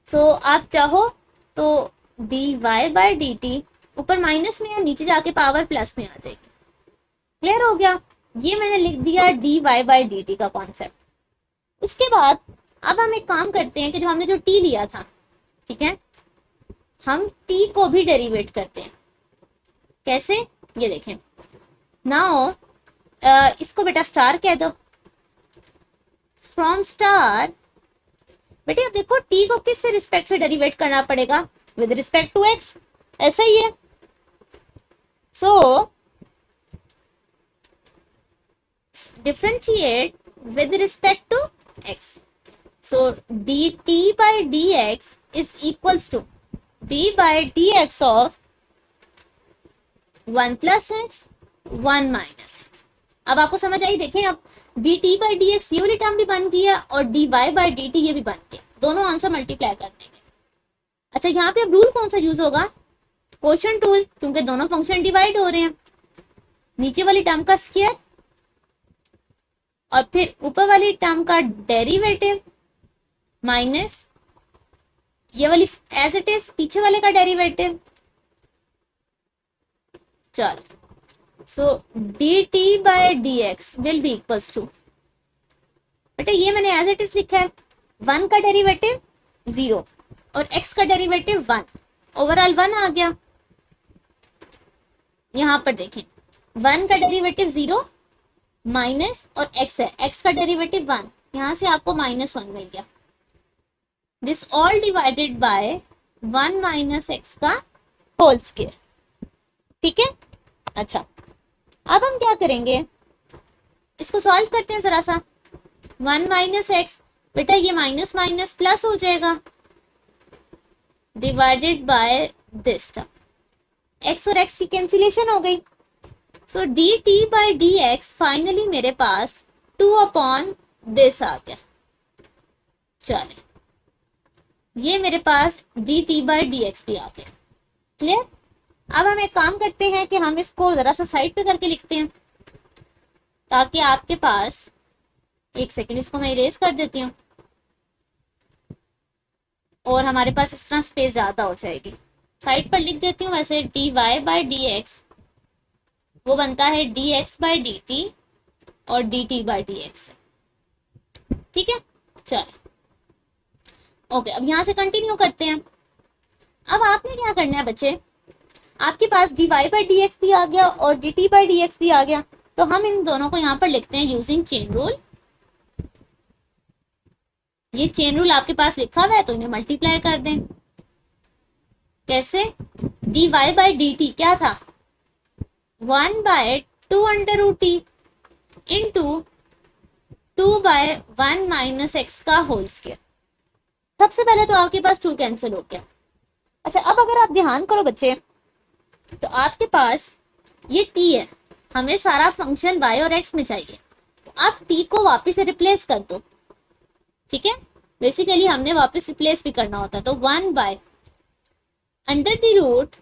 सो आप चाहो तो dy बाई dt ऊपर माइनस में है, नीचे जाके पावर प्लस में आ जाएगी। क्लियर हो गया? ये मैंने लिख दिया dy बाई dt का कॉन्सेप्ट। उसके बाद अब हम एक काम करते हैं कि जो हमने जो t लिया था, ठीक है, हम t को भी डेरिवेट करते हैं। कैसे? ये देखें, नाउ इसको बेटा स्टार कह दो, फ्रॉम स्टार। बेटे अब देखो t को किस से रिस्पेक्ट से डेरिवेट करना पड़ेगा, विद रिस्पेक्ट टू x, ऐसा ही है। So differentiate with respect to x, so dt by dx is equals to d by dx of 1 + x 1 - x। अब आपको समझ आई? देखें, अब dt by dx ये वाली टर्म भी बन गई है और dy by dt ये भी बन गया, दोनों आंसर मल्टीप्लाई कर देंगे। अच्छा, यहाँ पे अब रूल कौन सा यूज होगा, क्वोशंट रूल, क्योंकि दोनों फंक्शन डिवाइड हो रहे हैं। नीचे वाली टर्म का स्क्वायर और फिर ऊपर वाली टर्म का डेरिवेटिव माइनस ये वाली एज इट इज पीछे वाले का डेरिवेटिव। चलो, so dt by dx will be equals to, बेटा ये मैंने एज इट इज लिखा है, 1 का डेरिवेटिव 0 और x का डेरिवेटिव 1, ओवरऑल 1 आ गया। यहां पर देखें, 1 का डेरिवेटिव 0 माइनस और x है, x का डेरिवेटिव 1, यहां से आपको -1 मिल गया। This all divided by 1 - x का होल स्क्वायर। ठीक है, अच्छा अब हम क्या करेंगे, इसको सॉल्व करते हैं जरा सा। 1 - x, बेटा ये माइनस माइनस प्लस हो जाएगा, divided by this term, x और x की कैंसिलेशन हो गई। सो dt बाई dx फाइनली मेरे पास 2 दिस आ गया। चले, ये मेरे पास dt बाई dx भी आ गया। क्लियर? अब हम एक काम करते हैं कि हम इसको जरा सा साइड पे करके लिखते हैं। ताकि आपके पास, एक सेकेंड इसको मैं इरेज कर देती हूँ और हमारे पास इस तरह स्पेस ज्यादा हो जाएगी। साइड पर लिख देती हूँ वैसे D Y by D X वो बनता है D X by D T और D T by D X. ठीक है, चलो ओके, अब यहाँ से कंटिन्यू करते हैं। अब आपने क्या करना है बच्चे, आपके पास D Y by D X भी आ गया और D T by D X भी आ गया, तो हम इन दोनों को यहाँ पर लिखते हैं यूजिंग चेन रूल। ये चेन रूल आपके पास लिखा हुआ है तो इन्हें मल्टीप्लाई कर दें। कैसे, d Y by D t क्या था, 1/2 under root t into 2/1 minus x का होल स्क्वायर। सबसे पहले तो आपके पास 2 कैंसिल हो गया। अच्छा, अब अगर आप ध्यान करो बच्चे, तो आपके पास ये t है, हमें सारा फंक्शन y और x में चाहिए, तो आप t को वापस से रिप्लेस कर दो। ठीक है, बेसिकली हमने वापस रिप्लेस भी करना होता है, तो 1/, अंडर द रूट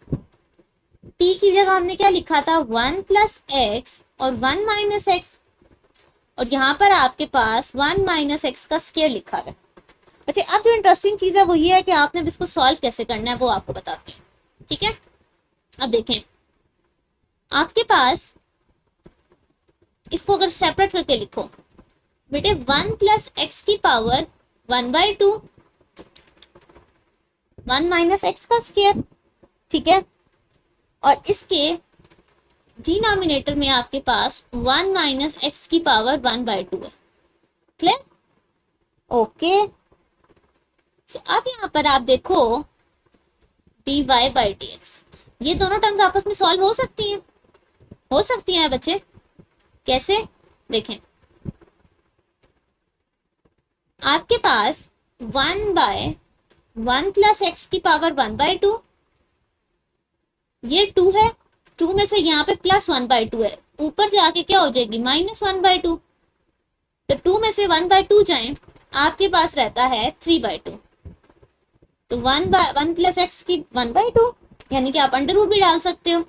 t की जगह हमने क्या लिखा था, 1 प्लस एक्स और 1 माइनस एक्स, और यहाँ पर आपके पास 1 माइनस एक्स का स्क्वायर लिखा है। अच्छा, अब जो इंटरेस्टिंग चीज है वो ये है कि आपने अब इसको सॉल्व कैसे करना है वो आपको बताती हूँ। ठीक है, अब देखें, आपके पास इसको अगर सेपरेट करके लिखो बेटे, 1 प्लस एक्स की पावर 1/2, 1 माइनस एक्स का स्क्वायर। ठीक है, और इसके डिनोमिनेटर में आपके पास 1 माइनस एक्स की पावर 1/2 है। Clear, okay. सो अब यहाँ पर आप देखो d Y by D x, ये दोनों टर्म्स आपस में सॉल्व हो सकती हैं, हो सकती हैं बच्चे। कैसे, देखें, आपके पास 1/1 प्लस एक्स की पावर 1/2, ये 2 है, 2 में से यहाँ पे प्लस 1/2 है, ऊपर जाके क्या हो जाएगी, माइनस 1/2, तो 2 में से 1/2 जाए, आपके पास रहता है 3/2, तो 1 प्लस एक्स की 1/2, यानी कि आप अंडर रूट भी डाल सकते हो,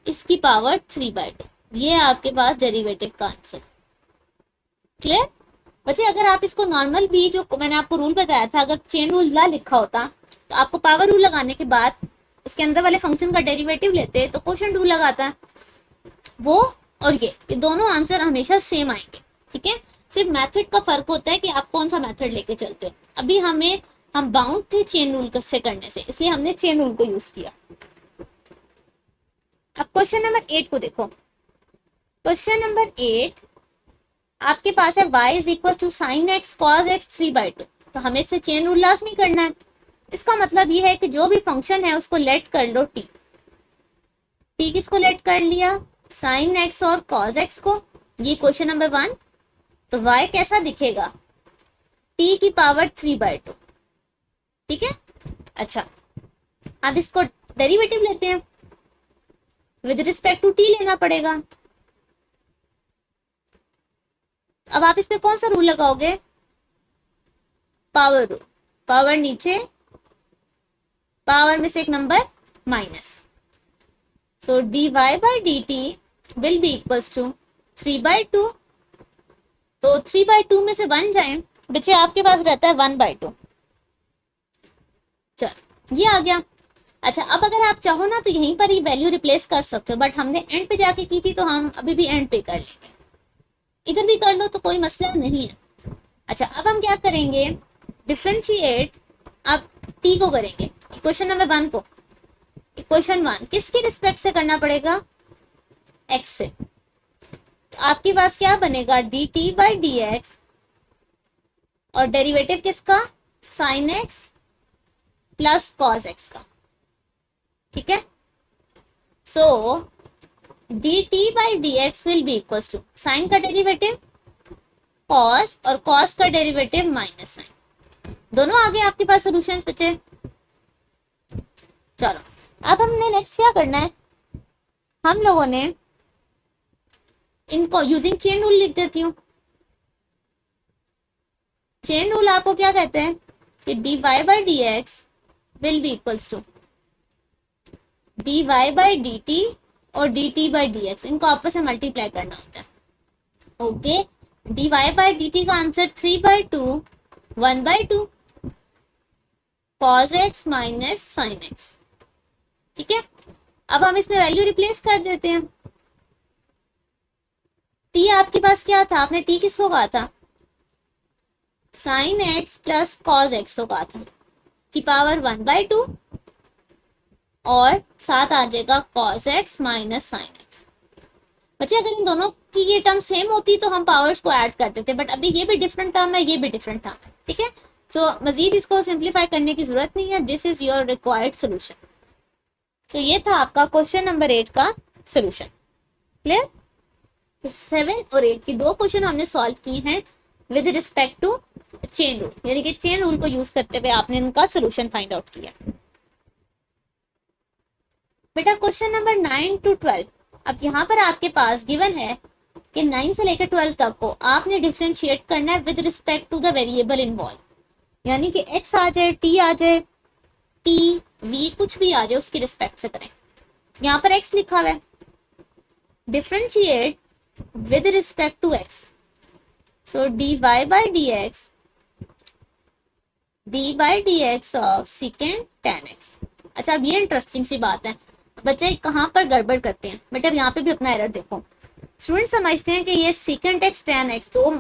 इसकी पावर 3/2, ये है आपके पास डेरिवेटिव का आंसर। क्लियर बच्चे, अगर आप इसको नॉर्मल भी, जो मैंने आपको रूल बताया था, अगर चेन रूल ना लिखा होता तो आपको पावर रूल लगाने के बाद इसके अंदर वाले फंक्शन का डेरिवेटिव लेते तो क्वोशिएंट रूल लगाता, वो और ये दोनों आंसर हमेशा सेम आएंगे। ठीक है, सिर्फ मेथड का फर्क होता है कि आप कौन सा मेथड लेके चलते हो। अभी हम बाउंड थे चेन रूल से करने से, इसलिए हमने चेन रूल को यूज किया। अब क्वेश्चन नंबर 8 को देखो। क्वेश्चन नंबर 8 आपके पास है y is equal to sine x cos x 3/2, तो हमें इससे चेन रूल लाजमी करना है। इसका मतलब ये है कि जो भी फंक्शन है उसको लेट कर लो t। t किसको लेट कर लिया, साइन एक्स और कॉस एक्स को, ये क्वेश्चन नंबर 1। तो y कैसा दिखेगा, t की पावर 3/2। ठीक है, अच्छा अब इसको डेरिवेटिव लेते हैं, विद रिस्पेक्ट टू t लेना पड़ेगा। अब आप इस पे कौन सा रूल लगाओगे, पावर रूल, पावर नीचे, पावर में से एक number minus, so dy by D t will be equals to 3/2, तो 3/2 में से 1 जाए बच्चे, आपके पास रहता है 1/2। चलो ये आ गया। अच्छा, अब अगर आप चाहो ना तो यहीं पर ही वैल्यू रिप्लेस कर सकते हो, बट हमने एंड पे जाके की थी तो हम अभी भी एंड पे कर लेंगे, इधर भी कर लो तो कोई मसला नहीं है। अच्छा, अब हम क्या करेंगे, डिफरेंशिएट आप t को करेंगे, इक्वेशन नंबर 1 को, इक्वेशन 1 किसके रिस्पेक्ट से करना पड़ेगा, x से, तो आपके पास क्या बनेगा, D T by D X, और डेरिवेटिव किसका, sine X plus cos X का। ठीक है, so D T by D x will be equal to sine का डेरिवेटिव कॉस, और कॉस का डेरिवेटिव माइनस साइन, दोनों आ गए आपके पास सॉल्यूशंस बचे। चलो अब हमने नेक्स्ट क्या करना है, हम लोगों ने इनको यूजिंग चेन रूल लिख देती हूँ। चेन रूल आपको क्या कहते हैं कि D Y by D x will be equals to D Y by D T और D T by D X, इनको आपस में मल्टीप्लाई करना होता है। ओके, dy बाई dt का answer 3/2 1/2 cos x minus sine x। ठीक है, अब हम इसमें वैल्यू रिप्लेस कर देते हैं। t आपके पास क्या था, आपने t किसको कहा था, sine x plus cos x को कहा था, की पावर 1/2 और साथ आ जाएगा cos x minus sine x। बच्चे अगर इन दोनों की ये टर्म सेम होती तो हम पावर्स को ऐड कर देते, बट अभी ये भी डिफरेंट टर्म है, ये भी डिफरेंट टर्म है। ठीक है, सो मजीद इसको सिंप्लीफाई करने की जरूरत नहीं है, this is your required solution. तो ये था आपका क्वेश्चन नंबर 8 का सोल्यूशन। क्लियर? तो 7 और 8 की दो क्वेश्चन हमने सॉल्व किए हैं with respect to chain rule, यानी कि चेन रूल को यूज करते हुए आपने इनका सोल्यूशन फाइंड आउट किया। बेटा क्वेश्चन नंबर 9 to 12, अब यहाँ पर आपके पास गिवन है कि 9 से लेकर 12 तक को आपने डिफरेंशिएट करना है with respect to the variable involve, यानी कि x आ जाए, t आ जाए, p v कुछ भी आ जाए उसकी रिस्पेक्ट से करें। यहाँ पर x लिखा हुआ है, differentiate with respect to x, so dy by dx of secant tan x। अच्छा, अब ये इंटरेस्टिंग सी बात है, बच्चे कहाँ पर गड़बड़ करते हैं। बेटा अब यहाँ पे भी अपना एरर देखो, स्टूडेंट समझते हैं कि ये secant x tan x तो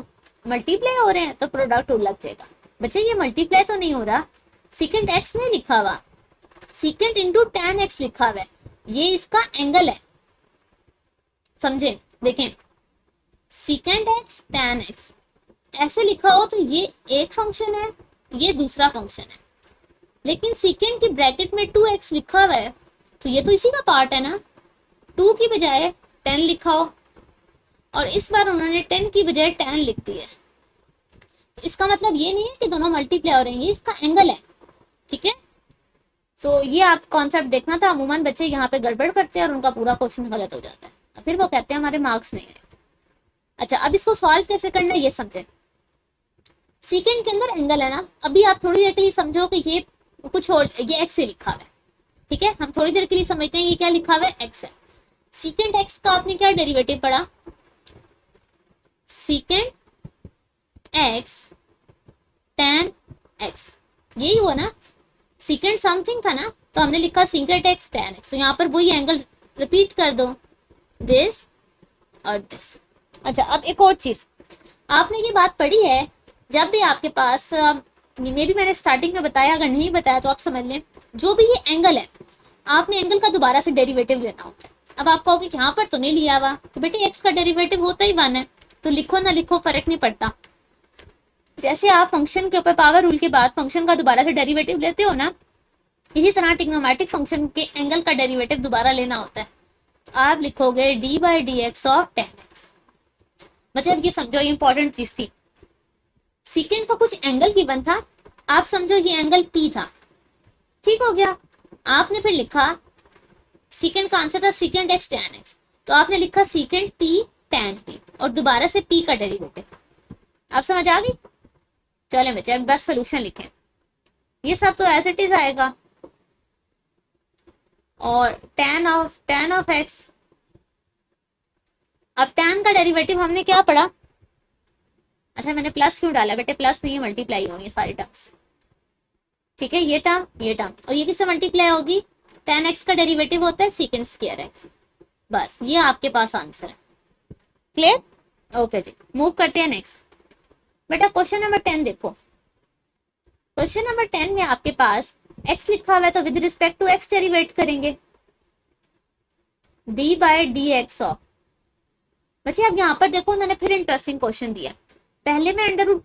मल्टीप्लाई हो रहे हैं तो प्रोडक्ट लग जाएगा। बच्चे ये मल्टीप्लाई तो नहीं हो रहा, secant x नहीं लिखा हुआ, secant इंटू tan x लिखा हुआ है, ये इसका एंगल है, समझे? देखें, secant x tan x ऐसे लिखा हो तो ये एक फंक्शन है, ये दूसरा फंक्शन है, लेकिन secant की ब्रैकेट में 2x लिखा हुआ है तो ये तो इसी का पार्ट है ना। 2 की बजाय 10 लिखा हो, और इस बार उन्होंने 10 की बजाय tan लिख दिया है, तो इसका मतलब ये नहीं है कि दोनों मल्टीप्लाई हो रहे हैं, ये इसका एंगल है। ठीक है, सो ये आप कॉन्सेप्ट देखना था। अमूमन बच्चे यहाँ पे गड़बड़ करते हैं और उनका पूरा क्वेश्चन गलत हो जाता है, फिर वो कहते हैं हमारे मार्क्स नहीं आए। अच्छा, अब इसको सॉल्व कैसे करना है ये समझे। secant के अंदर एंगल है ना, अभी आप थोड़ी देर के लिए समझो कि ये कुछ और, ये x से लिखा हुआ है। ठीक है, हम थोड़ी देर के लिए समझते हैं ये क्या लिखा हुआ है, x है। secant x का आपने क्या डेरिवेटिव पढ़ा, secant x tan x, यही हुआ ना, secant समथिंग था ना, तो हमने लिखा secant x tan x, तो यहाँ पर वही एंगल रिपीट कर दो, दिस और दिस। अच्छा, अब एक और चीज, आपने ये बात पढ़ी है, जब भी आपके पास मे भी मैंने स्टार्टिंग में बताया, अगर नहीं बताया तो आप समझ लें, जो भी ये एंगल है आपने एंगल का दोबारा से डेरिवेटिव लेना होता है। अब आप कहोगे यहाँ पर तो नहीं लिया हुआ, तो बेटे एक्स का डेरिवेटिव होता ही 1 है, तो लिखो ना लिखो फर्क नहीं पड़ता। जैसे आप फंक्शन के ऊपर पावर रूल के बाद फंक्शन का दोबारा से डेरिवेटिव लेते हो ना, इसी तरह ट्रिग्नोमेट्रिक फंक्शन के एंगल का डेरिवेटिव दोबारा लेना होता है, तो आप लिखोगे D by D x of ten x. मतलब ये समझो, ये इंपॉर्टेंट चीज थी, secant का कुछ एंगल गिवन था, आप समझो ये एंगल P था, ठीक हो गया। आपने फिर लिखा secant का आंसर था secant x tan x, तो आपने लिखा secant P tan P और दोबारा से P का डेरिवेटिव। आप समझ आ गई? चलें बच्चे, अब बस सोल्यूशन लिखें, ये सब तो एज इट इज आएगा, और tan ऑफ x, अब tan का डेरिवेटिव हमने क्या पढ़ा, अच्छा मैंने प्लस क्यों डाला बेटे, प्लस नहीं मल्टीप्लाई होंगी सारी टर्म्स। ठीक है, ये टर्म और ये किससे मल्टीप्लाई होगी, tan x का डेरिवेटिव होता है secant स्क्वायर x। बस ये आपके पास आंसर है। क्लियर? ओके जी, मूव करते हैं नेक्स्ट। बेटा क्वेश्चन नंबर 10 देखो, क्वेश्चन नंबर 10 में आपके पास x लिखा हुआ है, तो with respect to x derivate करेंगे, d by D x of. बच्चे अब यहाँ पर देखो, उन्होंने फिर इंटरेस्टिंग क्वेश्चन दिया, पहले में अंडर रूट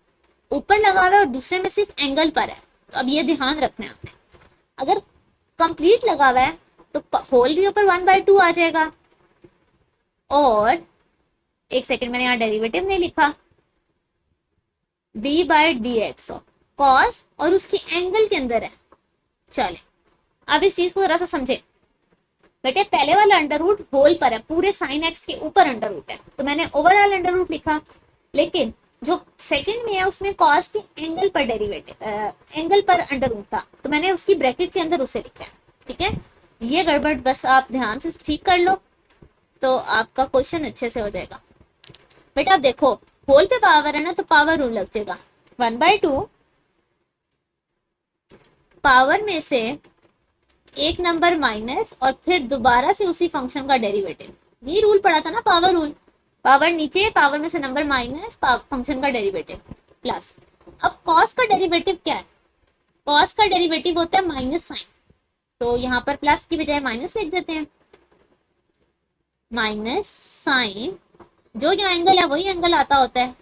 ऊपर लगा हुआ है और दूसरे में सिर्फ एंगल पर है, तो अब ये ध्यान रखना है आपने, अगर कंप्लीट लगा हुआ है तो होल भी ऊपर 1/2 आ जाएगा, और एक सेकंड मैंने यहाँ डेरिवेटिव नहीं लिखा, d by D x of cos, और उसकी एंगल के अंदर है। चले अब इस चीज को जरा सा समझे बेटे, पहले वाला अंडर रूट होल पर है, पूरे साइन एक्स के ऊपर अंडर रूट है, तो मैंने ओवरऑल अंडर रूट लिखा, लेकिन जो सेकंड में है उसमें कॉस के एंगल पर डेरिवेटिव एंगल पर अंडर रूट था, तो मैंने उसकी ब्रैकेट के अंदर उसे लिखा है। ठीक है, ये गड़बड़ बस आप ध्यान से ठीक कर लो तो आपका क्वेश्चन अच्छे से हो जाएगा। बेटा आप देखो होल पे पावर है ना, तो पावर रूल लग जाएगा। 1/2 पावर में से एक नंबर माइनस और फिर दोबारा से उसी फंक्शन का डेरिवेटिव, ये रूल पढ़ा था ना, पावर रूल। पावर नीचे, पावर में से नंबर माइनस, फंक्शन का डेरिवेटिव प्लस। अब कॉस का डेरिवेटिव क्या है? कॉस का डेरिवेटिव होता है माइनस साइन, तो यहाँ पर प्लस की बजाय माइनस लिख देते हैं। माइनस साइन, जो जो एंगल है वही एंगल आता होता है,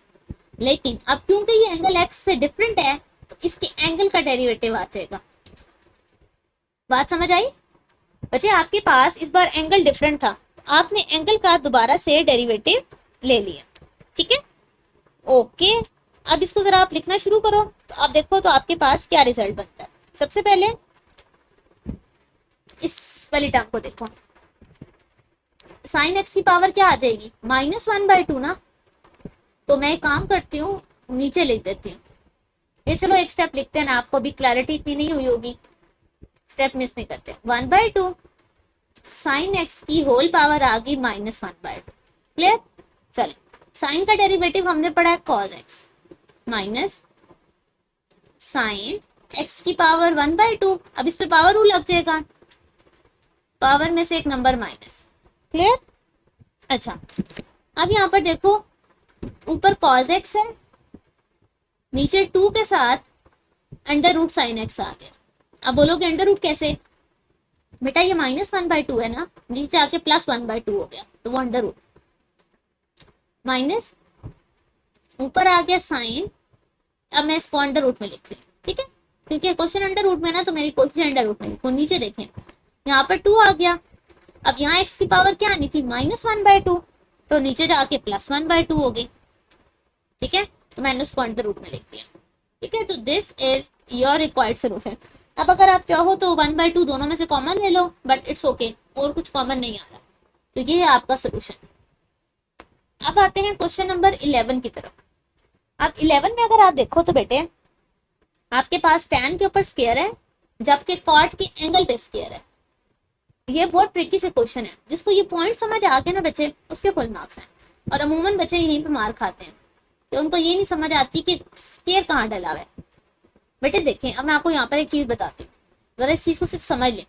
लेकिन अब क्योंकि ये एंगल एक्स से डिफरेंट है तो इसके एंगल का डेरिवेटिव आ जाएगा। बात समझ आई बच्चे? आपके पास इस बार एंगल डिफरेंट था, आपने एंगल का दोबारा से डेरिवेटिव ले लिया, ठीक है? ओके, अब इसको जरा आप लिखना शुरू करो, तो आप देखो तो आपके पास क्या रिजल्ट बनता है। सबसे पहले इस वाली टर्म को देखो, साइन एक्स की पावर क्या आ जाएगी? -1/2 ना। तो मैं एक काम करती हूँ, नीचे लिख देती हूँ। ये चलो एक स्टेप लिखते हैं ना, आपको अभी क्लैरिटी इतनी नहीं हुई होगी, स्टेप मिस नहीं करते। 1/2 साइन एक्स की होल पावर आ गई -1/2। क्लियर? चले, साइन का डेरिवेटिव हमने पढ़ा है cos x minus sine x की पावर 1/2। अब इस पे पावर रूल लग जाएगा, पावर में से एक नंबर माइनस। क्लियर? अच्छा, अब यहाँ पर देखो, ऊपर cos x है, नीचे 2 के साथ अंडर रूट साइन एक्स आ गया। अब बोलोगे अंडर रूट कैसे? बेटा ये -1/2 है ना, नीचे आके +1/2 हो गया, तो वो अंडर रूट माइनस, ऊपर आ गया साइन। अब मैं इसको अंडर रूट में लिख रही हूँ, ठीक है? क्योंकि क्वेश्चन अंडर रूट में ना, तो मेरी कोशिश अंडर रूट में लिखो। नीचे देखें, यहाँ पर 2 आ गया। अब यहाँ x की पावर क्या आनी थी? -1/2, तो नीचे जाके +1/2 हो गई, ठीक है? तो मैंने उसको अंडर रूट में लिख दिया, ठीक है? तो this is your required solution. अब अगर आप चाहो तो 1/2 दोनों में से कॉमन ले लो, बट इट्स ओके, और कुछ कॉमन नहीं आ रहा, तो ये है आपका सोल्यूशन। अब आते हैं क्वेश्चन नंबर 11 की तरफ। अब 11 में अगर आप देखो तो बेटे आपके पास tan के ऊपर स्क्वायर है, जबकि cot के एंगल पे स्क्वायर है। ये बहुत ट्रिकी से क्वेश्चन है, जिसको ये पॉइंट समझ आ गए ना बच्चे, उसके फुल मार्क्स हैं। और अमूमन बच्चे यहीं पे मार खाते हैं, तो उनको ये नहीं समझ आती कि स्क्वायर कहाँ डला हुआ है। बेटे देखें, अब मैं आपको यहाँ पर एक चीज बताती हूँ, जरा इस चीज को सिर्फ समझ लें।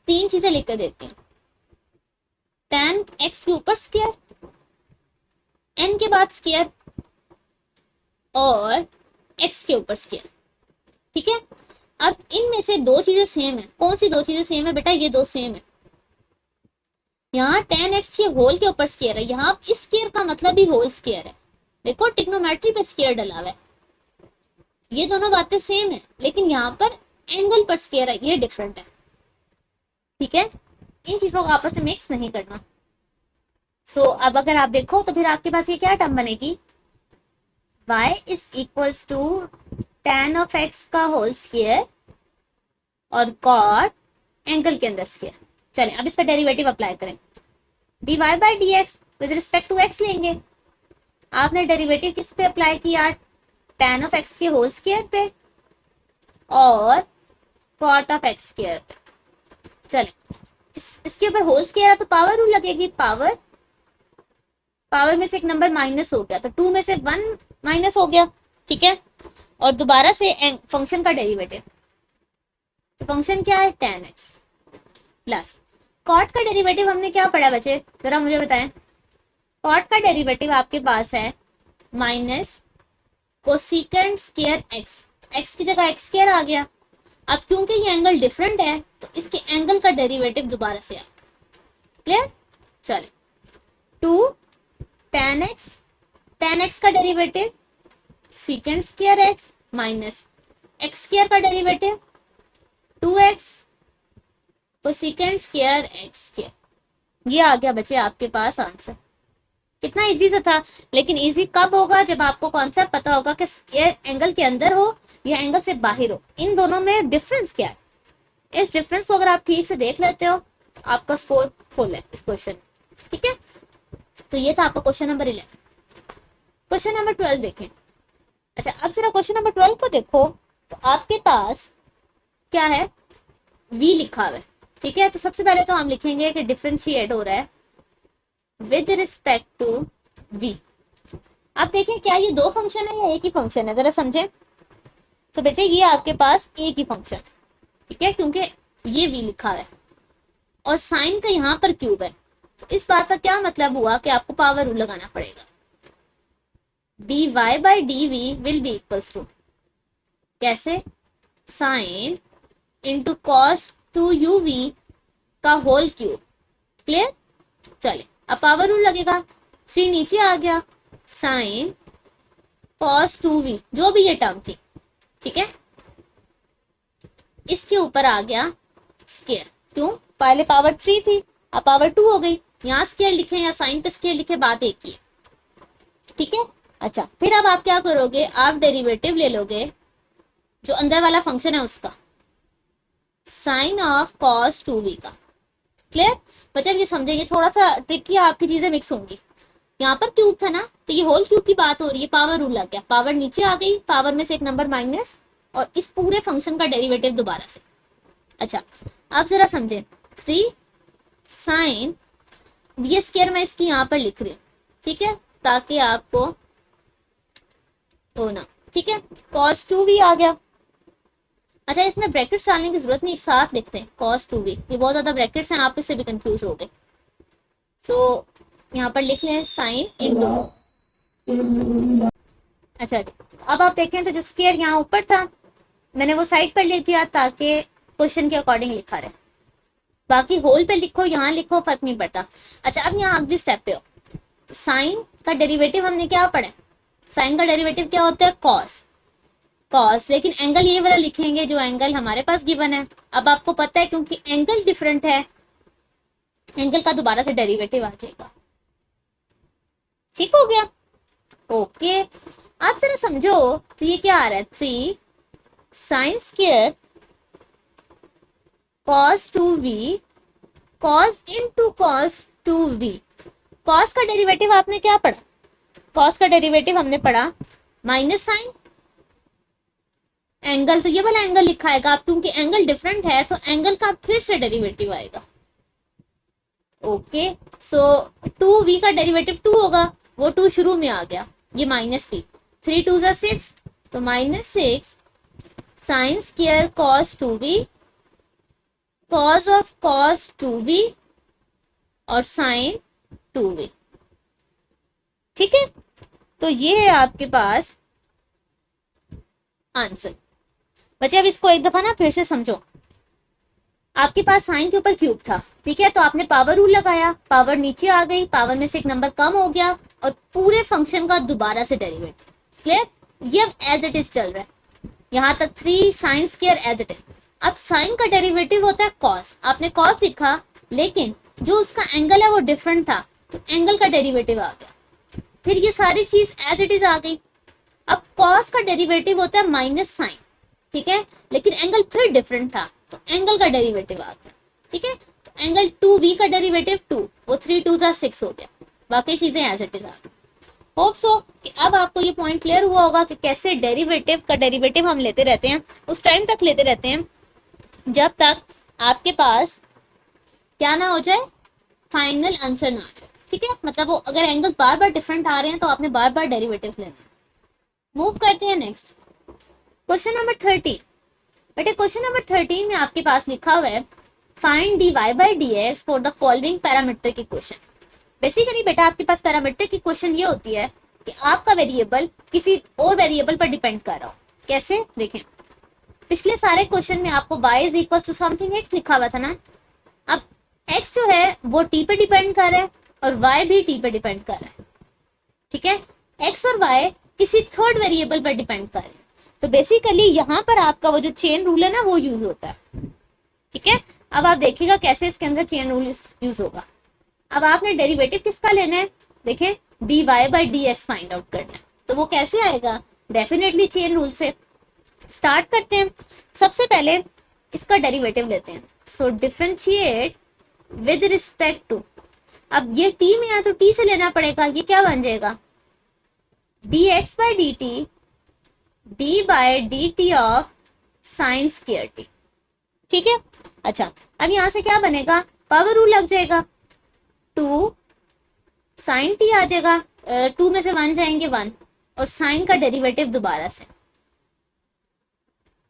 3 चीजें लिख कर देती हूँ, tan x के ऊपर स्क्वायर, n के बाद स्क्वायर, और x के ऊपर स्क्वायर, ठीक है? अब इनमें से 2 चीजें सेम है। कौन सी 2 चीजें सेम है बेटा? ये 2 सेम है। यहाँ tan x के होल के ऊपर स्क्वायर है, यहाँ इस स्क्वायर का मतलब भी होल स्क्वायर है। देखो ट्रिग्नोमेट्री पे स्क्वायर डला हुआ है, ये दोनों बातें सेम है, लेकिन यहाँ पर एंगल पर स्क्वायर है, ये डिफरेंट है, ठीक है? इन चीजों को आपस में मिक्स नहीं करना। सो अब अगर आप देखो तो फिर आपके पास ये क्या टर्म बनेगी? y is equals to tan of x का होल स्क्वायर और cot एंगल के अंदर स्क्वायर। चलें अब इस पर डेरिवेटिव अप्लाई करें, dy by D x with respect to x लेंगे। आपने डेरिवेटिव किस पे अप्लाई किया? tan ऑफ x के होल स्क्वायर पे और cot ऑफ x स्क्वायर पे। चलें इसके ऊपर होल स्क्वायर है तो पावर रूल लगेगी, पावर में से एक नंबर माइनस हो गया, तो 2 में से 1 माइनस हो गया, ठीक है? और दोबारा से फंक्शन का डेरिवेटिव, तो फंक्शन क्या है? tan x प्लस cot का डेरिवेटिव हमने क्या पढ़ा बच्चे, जरा मुझे बताएं। cot का डेरिवेटिव आपके पास है minus cosecant square x, x की जगह x स्क्वायर आ गया। अब क्योंकि ये एंगल डिफरेंट है तो इसके एंगल का डेरिवेटिव दोबारा से आ गया। क्लियर? चले 2 tan x का derivative secant square x minus x square का derivative 2x cosecant square x square. ये आ गया बच्चे आपके पास आंसर। कितना इजी सा था, लेकिन इजी कब होगा? जब आपको कॉन्सेप्ट पता होगा कि स्क्वायर एंगल के अंदर हो या एंगल से बाहर हो, इन दोनों में डिफरेंस क्या है। इस डिफरेंस को अगर आप ठीक से देख लेते हो तो आपका स्कोर फुल है इस क्वेश्चन, ठीक है? तो ये था आपका क्वेश्चन नंबर 11। क्वेश्चन नंबर 12 देखें। अच्छा अब जरा क्वेश्चन नंबर 12 को देखो, तो आपके पास क्या है? v लिखा हुआ है, ठीक है? तो सबसे पहले तो हम लिखेंगे कि डिफरेंशिएट हो रहा है विद रिस्पेक्ट टू v। आप देखें क्या ये दो फंक्शन है या एक ही फंक्शन है, जरा समझें। तो बेटे ये आपके पास एक ही फंक्शन है, ठीक है, क्योंकि ये v लिखा है और साइन का यहाँ पर क्यूब है। तो इस बात का क्या मतलब हुआ कि आपको पावर रूल लगाना पड़ेगा। dy by D V will be equals to कैसे, sine into cos to U V का होल क्यूब। क्लियर, चले अब पावर रूल लगेगा। 3 नीचे आ गया, साइन कॉस टू वी जो भी ये टर्म थी, ठीक है, इसके ऊपर आ गया स्केयर। क्यों, पहले पावर 3 थी, अब पावर 2 हो गई। यहाँ स्केयर लिखे या साइन पे स्केयर लिखे, बात एक ही है, ठीक है। अच्छा, फिर अब आप क्या करोगे, आप डेरिवेटिव ले लोगे जो अंदर वाला फंक्शन है उसका, sine of cos two v का। क्लियर, बच्चे ये समझेंगे, थोड़ा सा ट्रिकी आपकी चीजें मिक्स होंगी। यहाँ पर क्यूब था ना, तो ये होल क्यूब की बात हो रही है, पावर रूल लग गया, पावर नीचे आ गई, पावर में से एक नंबर माइनस और इस पूरे फंक्शन का डेरिवेटिव दोबारा से। अच्छा, आप जरा समझे, 3 साइन, ये स्केयर मैं इसकी यहाँ पर लिख रही हूँ, ठीक है, ताकि आपको होना, ठीक है, कॉस टू वी आ गया। अच्छा, इसमें ब्रैकेट्स डालने की जरूरत नहीं, एक साथ लिखते हैं कॉस टू वी, ये बहुत ज्यादा ब्रैकेट्स हैं, आप इससे भी कंफ्यूज हो गए। सो यहाँ पर लिख लें साइन इंटू। अच्छा जी, अब आप देखें तो जो स्केयर यहाँ ऊपर था मैंने वो साइड पर लिख दिया ताकि क्वेश्चन के अकॉर्डिंग लिखा रहे, बाकी होल पे लिखो यहाँ लिखो फर्क नहीं पड़ता। अच्छा, अब यहाँ अगली स्टेप पे हो, साइन का डेरिवेटिव हमने क्या पढ़ा, साइन का डेरिवेटिव क्या होता है, कॉस। कॉस, लेकिन एंगल ये वाला लिखेंगे जो एंगल हमारे पास गिवन है। अब आपको पता है क्योंकि एंगल डिफरेंट है, एंगल का दोबारा से डेरिवेटिव आ जाएगा। ठीक हो गया, ओके। आप जरा समझो, तो ये क्या आ रहा है, 3 sine square cos two v cos into cos two v. Cos का डेरिवेटिव आपने क्या पढ़ा, कॉस का डेरिवेटिव हमने पढ़ा माइनस साइन एंगल, तो ये वाला एंगल लिखा है आप, क्योंकि एंगल डिफरेंट है तो एंगल का फिर से डेरिवेटिव आएगा। ओके, सो 2v का डेरिवेटिव 2 होगा, वो 2 शुरू में आ गया, ये माइनस p, 3 2 जा 6, तो -6 sign square cos 2v cos of cos 2v और साइन 2v। ठीक है, तो ये है आपके पास आंसर। बच्चे अब इसको एक दफा ना फिर से समझो, आपके पास साइन के ऊपर क्यूब था, ठीक है, तो आपने पावर रूल लगाया, पावर नीचे आ गई, पावर में से एक नंबर कम हो गया और पूरे फंक्शन का दोबारा से डेरिवेटिव। क्लियर, ये एज इट इज चल रहा है यहाँ तक, 3 sine square as it is. अब साइन का डेरिवेटिव होता है कॉस, आपने कॉस लिखा लेकिन जो उसका एंगल है वो डिफरेंट था, तो एंगल का डेरिवेटिव आ गया, फिर ये सारी चीज एज इट इज आ गई। अब कॉस का डेरिवेटिव होता है माइनस साइन, ठीक है, लेकिन एंगल फिर डिफरेंट था तो एंगल का डेरिवेटिव आ गया। ठीक है, तो एंगल 2v का डेरिवेटिव 2, वो 3 2 जा 6 हो गया, बाकी चीजें एज इट इज आ गई। होप सो कि अब आपको ये पॉइंट क्लियर हुआ होगा कि कैसे डेरिवेटिव का डेरिवेटिव हम लेते रहते हैं, उस टाइम तक लेते रहते हैं जब तक आपके पास क्या ना हो जाए, फाइनल आंसर ना आ जाए। ठीक है, मतलब वो अगर एंगल्स बार बार डिफरेंट आ रहे हैं तो आपने बार बार डेरिवेटिव लेना है। मूव करते हैं नेक्स्ट, क्वेश्चन नंबर 13। बेटे क्वेश्चन नंबर 13 में आपके पास लिखा हुआ है find dy by dx for the following parametric equation. Basically बेटा आपके पास पैरामीट्रिक इक्वेशन ये होती है कि आपका वेरिएबल किसी और वेरिएबल पर डिपेंड कर रहा हो। कैसे, देखें, पिछले सारे क्वेश्चन में आपको y is equal to something x लिखा हुआ था ना, अब x जो है वो t पे डिपेंड कर रहा है और y भी t पे डिपेंड कर रहा है। ठीक है, x और y किसी थर्ड वेरिएबल पर डिपेंड कर रहे हैं, तो बेसिकली यहाँ पर आपका वो जो चेन रूल है ना वो यूज होता है। ठीक है, अब आप देखिएगा कैसे इसके अंदर चेन रूल यूज होगा। अब आपने डेरिवेटिव किसका लेना है, देखें, dy by dx find out करना है, तो वो कैसे आएगा, डेफिनेटली चेन रूल से। स्टार्ट करते हैं, सबसे पहले इसका डेरिवेटिव लेते हैं, so differentiate with respect to, अब ये t में है तो t से लेना पड़ेगा, ये क्या बन जाएगा, dx by dt d by dt of sine square t। ठीक है, अच्छा अब यहां से क्या बनेगा, पावर रूल लग जाएगा, 2 साइन t आ जाएगा टू में से 1 जाएंगे 1, और साइन का डेरिवेटिव दोबारा से।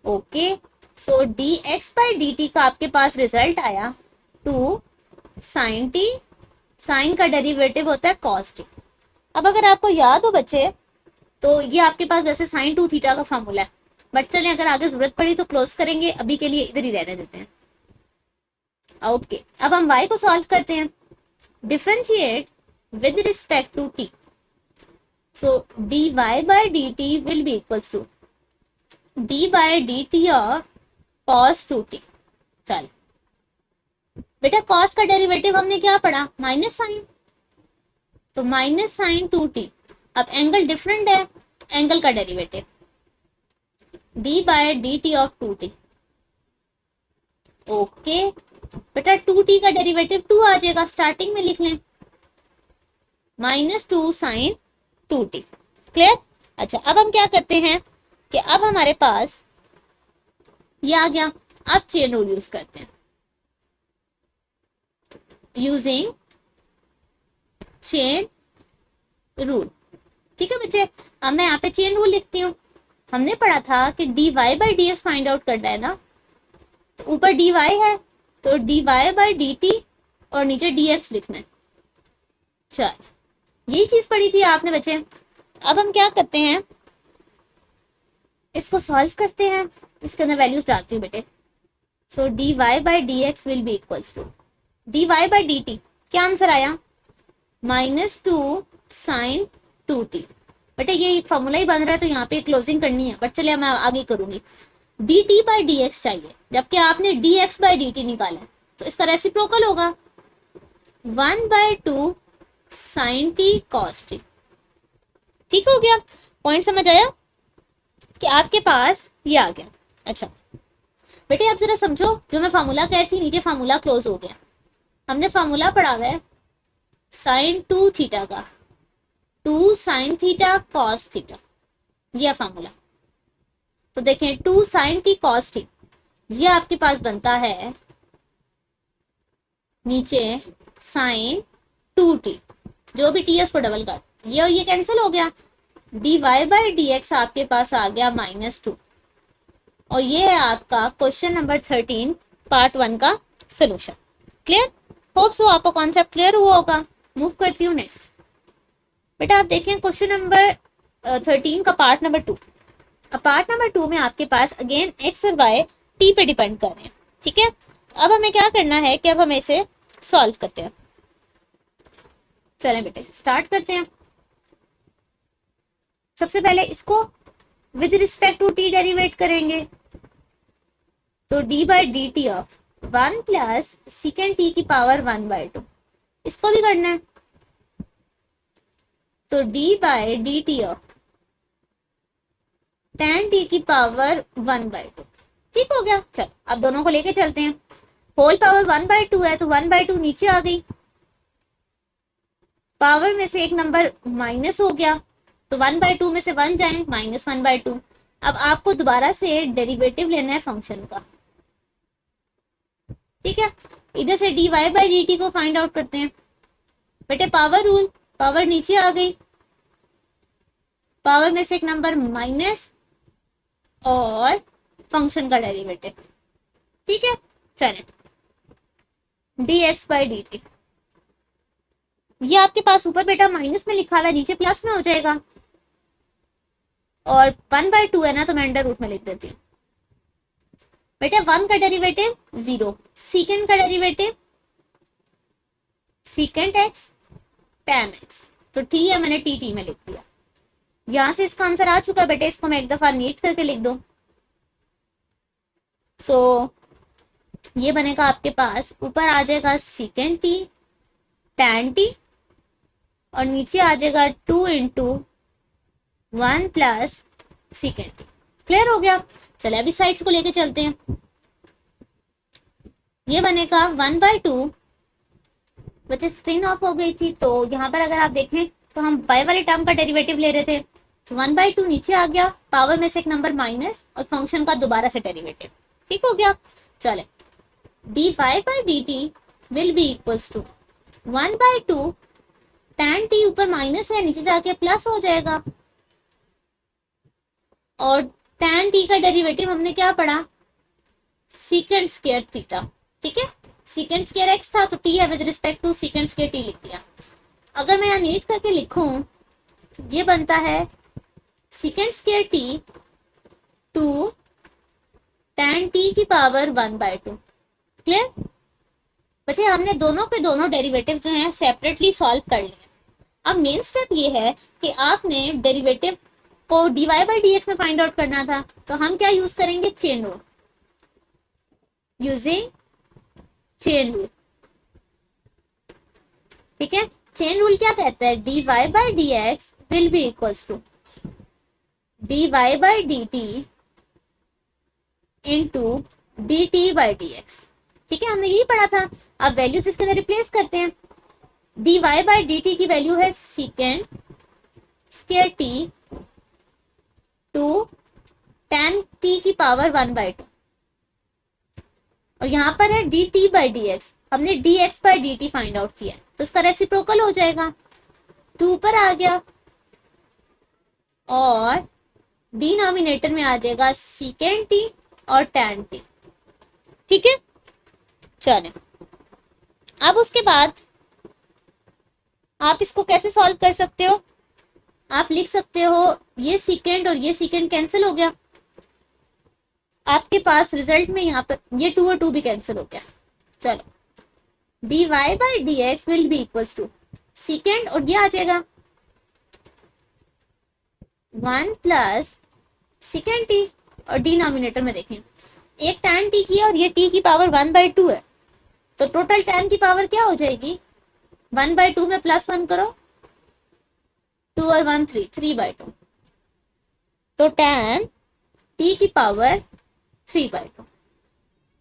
Okay, so D X by D T का आपके पास रिजल्ट आया 2 साइन टी, साइन का डेरिवेटिव होता है कॉस टी। अब अगर आपको याद हो बच्चे, तो ये आपके पास वैसे साइन 2 थीटा का फॉर्मूला है, बट चलें अगर आगे जरूरत पड़ी तो क्लोज करेंगे, अभी के लिए इधर ही रहने देते हैं। ओके, अब हम y को सॉल्व करते हैं। Differentiate with respect to t, so dy by dt will be equals to d by dt of cos 2t। चल बेटा, cos का डेरिवेटिव हमने क्या पढ़ा, माइनस साइन, तो माइनस साइन 2t। अब एंगल डिफरेंट है, एंगल का derivative d by dt of 2t। Okay बेटा, 2t का डेरिवेटिव 2 आ जाएगा, स्टार्टिंग में लिख लें -2 साइन 2t। क्लियर? अच्छा, अब हम क्या करते हैं कि अब हमारे पास ये आ गया, अब चेन रूल यूज करते हैं। यूजिंग चेन रूल, ठीक है बच्चे। अब मैं यहाँ पे चेन रूल लिखती हूँ। हमने पढ़ा था कि dy by D x find out करना है ना, तो ऊपर dy है तो dy बाई dt और नीचे dx लिखना है। चल, यही चीज पढ़ी थी आपने बच्चे। अब हम क्या करते हैं, इसको सॉल्व करते हैं, इसके अंदर वैल्यूज डालती हूँ बेटे। So dy by D x will be equals to dy by D t, क्या आंसर आया, -2 साइन 2t। बेटे ये फॉर्मूला ही बन रहा है तो यहाँ पे क्लोजिंग करनी है, बट चलिए मैं आगे करूंगी। dt बाई डी एक्स चाहिए, जबकि आपने dx बाई dt निकाला है, तो इसका रेसिप्रोकल होगा 1/2 साइन टी कॉस टी। ठीक हो गया, पॉइंट समझ आया कि आपके पास ये आ गया। अच्छा बेटे, अब जरा समझो, जो मैं फार्मूला कह रही थी नीचे फार्मूला क्लोज हो गया। हमने फार्मूला पढ़ा हुआ है साइन 2 थीटा का, 2 साइन थीटा कॉस थीटा, यह फार्मूला। तो देखें 2 साइन टी कॉस टी, ये आपके पास बनता है नीचे साइन 2t, जो भी टी है उसको डबल कर, ये और ये कैंसिल हो गया, dy बाई डी एक्स आपके पास आ गया -2। और ये है आपका क्वेश्चन नंबर 13 पार्ट 1 का सोल्यूशन। क्लियर? होप सो आपको कॉन्सेप्ट क्लियर हुआ होगा। मूव करती हूँ नेक्स्ट। बेटा आप देखें क्वेश्चन नंबर 13 का पार्ट नंबर 2। अब पार्ट नंबर 2 में आपके पास अगेन x और y t पे डिपेंड कर रहे हैं। ठीक है, अब हमें क्या करना है कि अब हम इसे सॉल्व करते हैं। चलें बेटे स्टार्ट करते हैं। सबसे पहले इसको with respect to t derivate करेंगे, तो d by D t of 1 plus secant t की पावर 1/2, इसको भी करना है, तो d by D t of tan t की पावर 1/2। ठीक हो गया। चल अब दोनों को लेके चलते हैं। होल पावर 1/2 है तो 1/2 नीचे आ गई, पावर में से एक नंबर माइनस हो गया, तो 1/2 में से 1 जाए -1/2। अब आपको दोबारा से डेरिवेटिव लेना है फंक्शन का। ठीक है, इधर से dy बाई डी टी को फाइंड आउट करते हैं। बेटे पावर रूल, पावर नीचे आ गई, पावर में से एक नंबर माइनस और फंक्शन का डेरिवेटिव। ठीक है, चलें dx बाई डी टी, ये आपके पास ऊपर बेटा माइनस में लिखा हुआ है, नीचे प्लस में हो जाएगा, और 1/2 है ना तो मैं अंडर रूट में लिख देती हूँ। बेटा 1 का डेरिवेटिव 0, सेकेंड का derivative second x tan x, तो t है मैंने टी में लिख दिया। यहां से इसका आंसर आ चुका है बेटे, इसको मैं एक दफा नीट करके लिख दो। सो ये बनेगा आपके पास, ऊपर आ जाएगा सेकेंड t tan t और नीचे आ जाएगा 2 × 1 प्लस सेकेंड t। क्लियर हो गया। चले अभी साइड्स को लेके चलते हैं। ये बनेगा 1/2, बच्चे स्क्रीन ऑफ हो गई थी, तो यहाँ पर अगर आप देखें तो हम y वाले टर्म का डेरिवेटिव ले रहे थे, तो 1/2 नीचे आ गया, पावर में से एक नंबर माइनस और फंक्शन का दोबारा से डेरिवेटिव। ठीक हो गया। चले dy by D t will be equals to 1/2 tan t ऊपर माइनस है, नीचे जाके प्लस हो जाएगा। और tan t का डेरिवेटिव हमने क्या पढ़ा, सीकेंड स्क्वायर थीटा, ठीक है। सीकेंड स्क्वायर एक्स था तो t है with respect to secant square t लिख दिया। अगर मैं यहाँ नीट करके लिखूं, ये बनता है secant square t two tan t की पावर 1/2। क्लियर बच्चे, हमने दोनों के दोनों डेरिवेटिव जो हैं सेपरेटली सॉल्व कर लिए। अब मेन स्टेप ये है कि आपने डेरिवेटिव को dy बाई dx में फाइंड आउट करना था, तो हम क्या यूज करेंगे, chain rule, using chain rule, ठीक है। चेन रूल क्या कहता है, dy by dx will be equals to dy by dt into dt by dx, ठीक है, हमने यही पढ़ा था। अब वैल्यूज इसके अंदर रिप्लेस करते हैं। dy बाई dt की वैल्यू है secant square t two tan t की पावर 1/2, और यहाँ पर है dt बाई dx, हमने dx by dt find out किया है, तो उसका रेसिप्रोकल हो जाएगा, 2 पर आ गया, और डिनोमिनेटर में आ जाएगा सीकेंड t और tan t, ठीक है। चलें, अब उसके बाद आप इसको कैसे सॉल्व कर सकते हो, आप लिख सकते हो ये सीकेंड और ये सीकेंड कैंसिल हो गया, आपके पास रिजल्ट में यहाँ पर ये 2 और 2 भी कैंसिल हो गया। चलो, dy by dx will be equals to secant, और ये आ जाएगा 1 प्लस सीकेंड t, और डिनोमिनेटर में देखें एक tan t की और ये t की पावर 1/2 है, तो टोटल tan की पावर क्या हो जाएगी, 1/2 में +1 करो, 2 और 1 3, 3/2, तो tan t की पावर 3/2।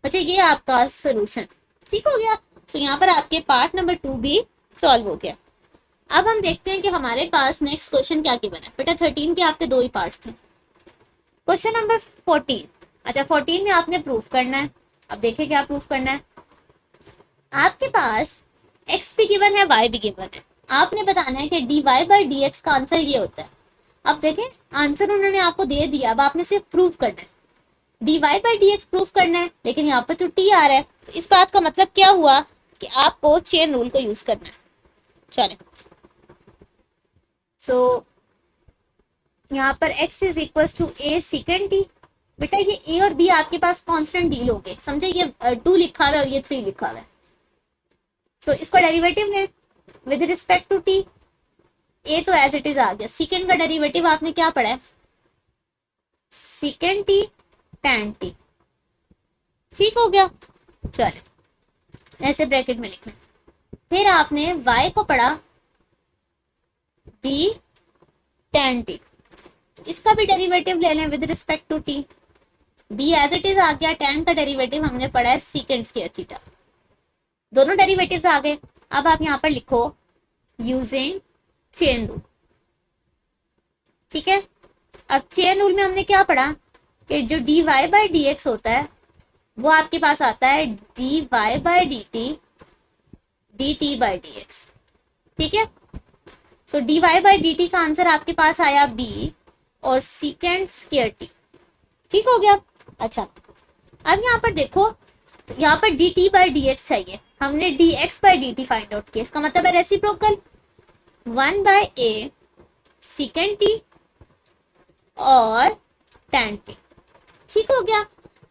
बच्चे ये आपका सोल्यूशन, ठीक हो गया। तो यहाँ पर आपके पार्ट नंबर 2 भी सॉल्व हो गया। अब हम देखते हैं कि हमारे पास नेक्स्ट क्वेश्चन क्या बना है। बेटा 13 के आपके 2 ही पार्ट थे। क्वेश्चन नंबर 14, अच्छा 14 में आपने प्रूफ करना है। अब देखिए क्या प्रूफ करना है। आपके पास x भी गिवन है, y भी गिवन है, आपने बताना है कि dy बाई dx का आंसर ये होता है। अब देखें आंसर उन्होंने आपको दे दिया, अब आपने सिर्फ प्रूफ करना है, dy बाई dx प्रूफ करना है, लेकिन यहाँ पर तो t आ रहा है, तो इस बात का मतलब क्या हुआ कि आपको चेन रूल को यूज करना है। चलें, सो यहाँ पर x is equal to a secant t। बेटा ये a और b आपके पास कांस्टेंट डील हो गए, समझे, ये 2 लिखा हुआ है और ये 3 लिखा हुआ है। सो इसको डेरिवेटिव लें with respect to t, a तो एज इट इज आ गया, सीकेंड का डेरिवेटिव आपने क्या पढ़ा है, सीकेंड t tan t, ठीक हो गया। चले ऐसे ब्रैकेट में लिख लें। फिर आपने y को पढ़ा b tan t, इसका भी डेरिवेटिव ले लें with respect to t, b as it is आ गया, tan का डेरिवेटिव हमने पढ़ा है सीकेंड स्क्वायर थीटा, दोनों डेरिवेटिव्स आ गए। अब आप यहाँ पर लिखो यूजिंग चेन रूल, ठीक है। अब चेन रूल में हमने क्या पढ़ा कि जो dy बाई dx होता है वो आपके पास आता है dy by dt dt by dx, ठीक है। सो dy बाई dt का आंसर आपके पास आया b और सीकेंड स्क्वायर t, ठीक हो गया। अच्छा अब यहाँ पर देखो, तो यहाँ पर dt बाई dx चाहिए, हमने dx by dt find out किया, इसका मतलब है reciprocal 1 by a secant t और tan t, ठीक हो गया।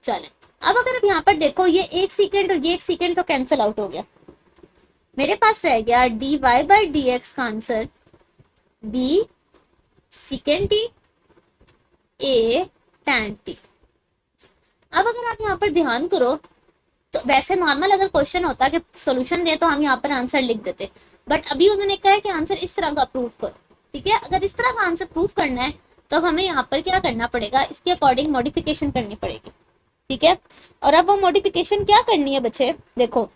चलें, अब अगर आप यहाँ पर देखो ये एक सीकेंड और ये एक सीकेंड तो कैंसिल आउट हो गया, मेरे पास रह गया dy बाई dx का answer b सीकेंड t a tan t। अब अगर आप यहाँ पर ध्यान करो तो वैसे नॉर्मल अगर क्वेश्चन होता कि सॉल्यूशन दे तो हम यहाँ पर आंसर लिख देते, बट अभी उन्होंने कहा है कि आंसर इस तरह का प्रूफ करो, ठीक है। अगर इस तरह का आंसर प्रूफ करना है तो अब हमें यहाँ पर क्या करना पड़ेगा, इसके अकॉर्डिंग मॉडिफिकेशन करनी पड़ेगी, ठीक है। और अब वो मॉडिफिकेशन क्या करनी है बच्चे, देखो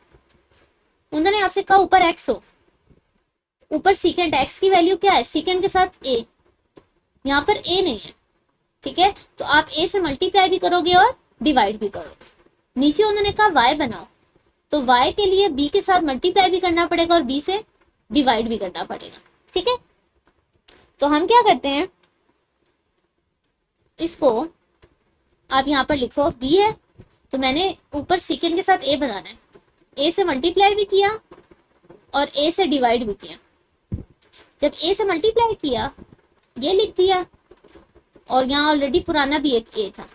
उन्होंने आपसे कहा ऊपर x हो, ऊपर सीकेंड x की वैल्यू क्या है, सीकेंड के साथ a, यहाँ पर a नहीं है, ठीक है, तो आप a से मल्टीप्लाई भी करोगे और डिवाइड भी करोगे। नीचे उन्होंने कहा y बनाओ, तो y के लिए b के साथ मल्टीप्लाई भी करना पड़ेगा और b से डिवाइड भी करना पड़ेगा। ठीक है, तो हम क्या करते हैं, इसको आप यहाँ पर लिखो b है, तो मैंने ऊपर सेकेंड के साथ a बनाना है, a से मल्टीप्लाई भी किया और a से डिवाइड भी किया। जब a से मल्टीप्लाई किया ये लिख दिया, और यहाँ ऑलरेडी पुराना भी एक a था,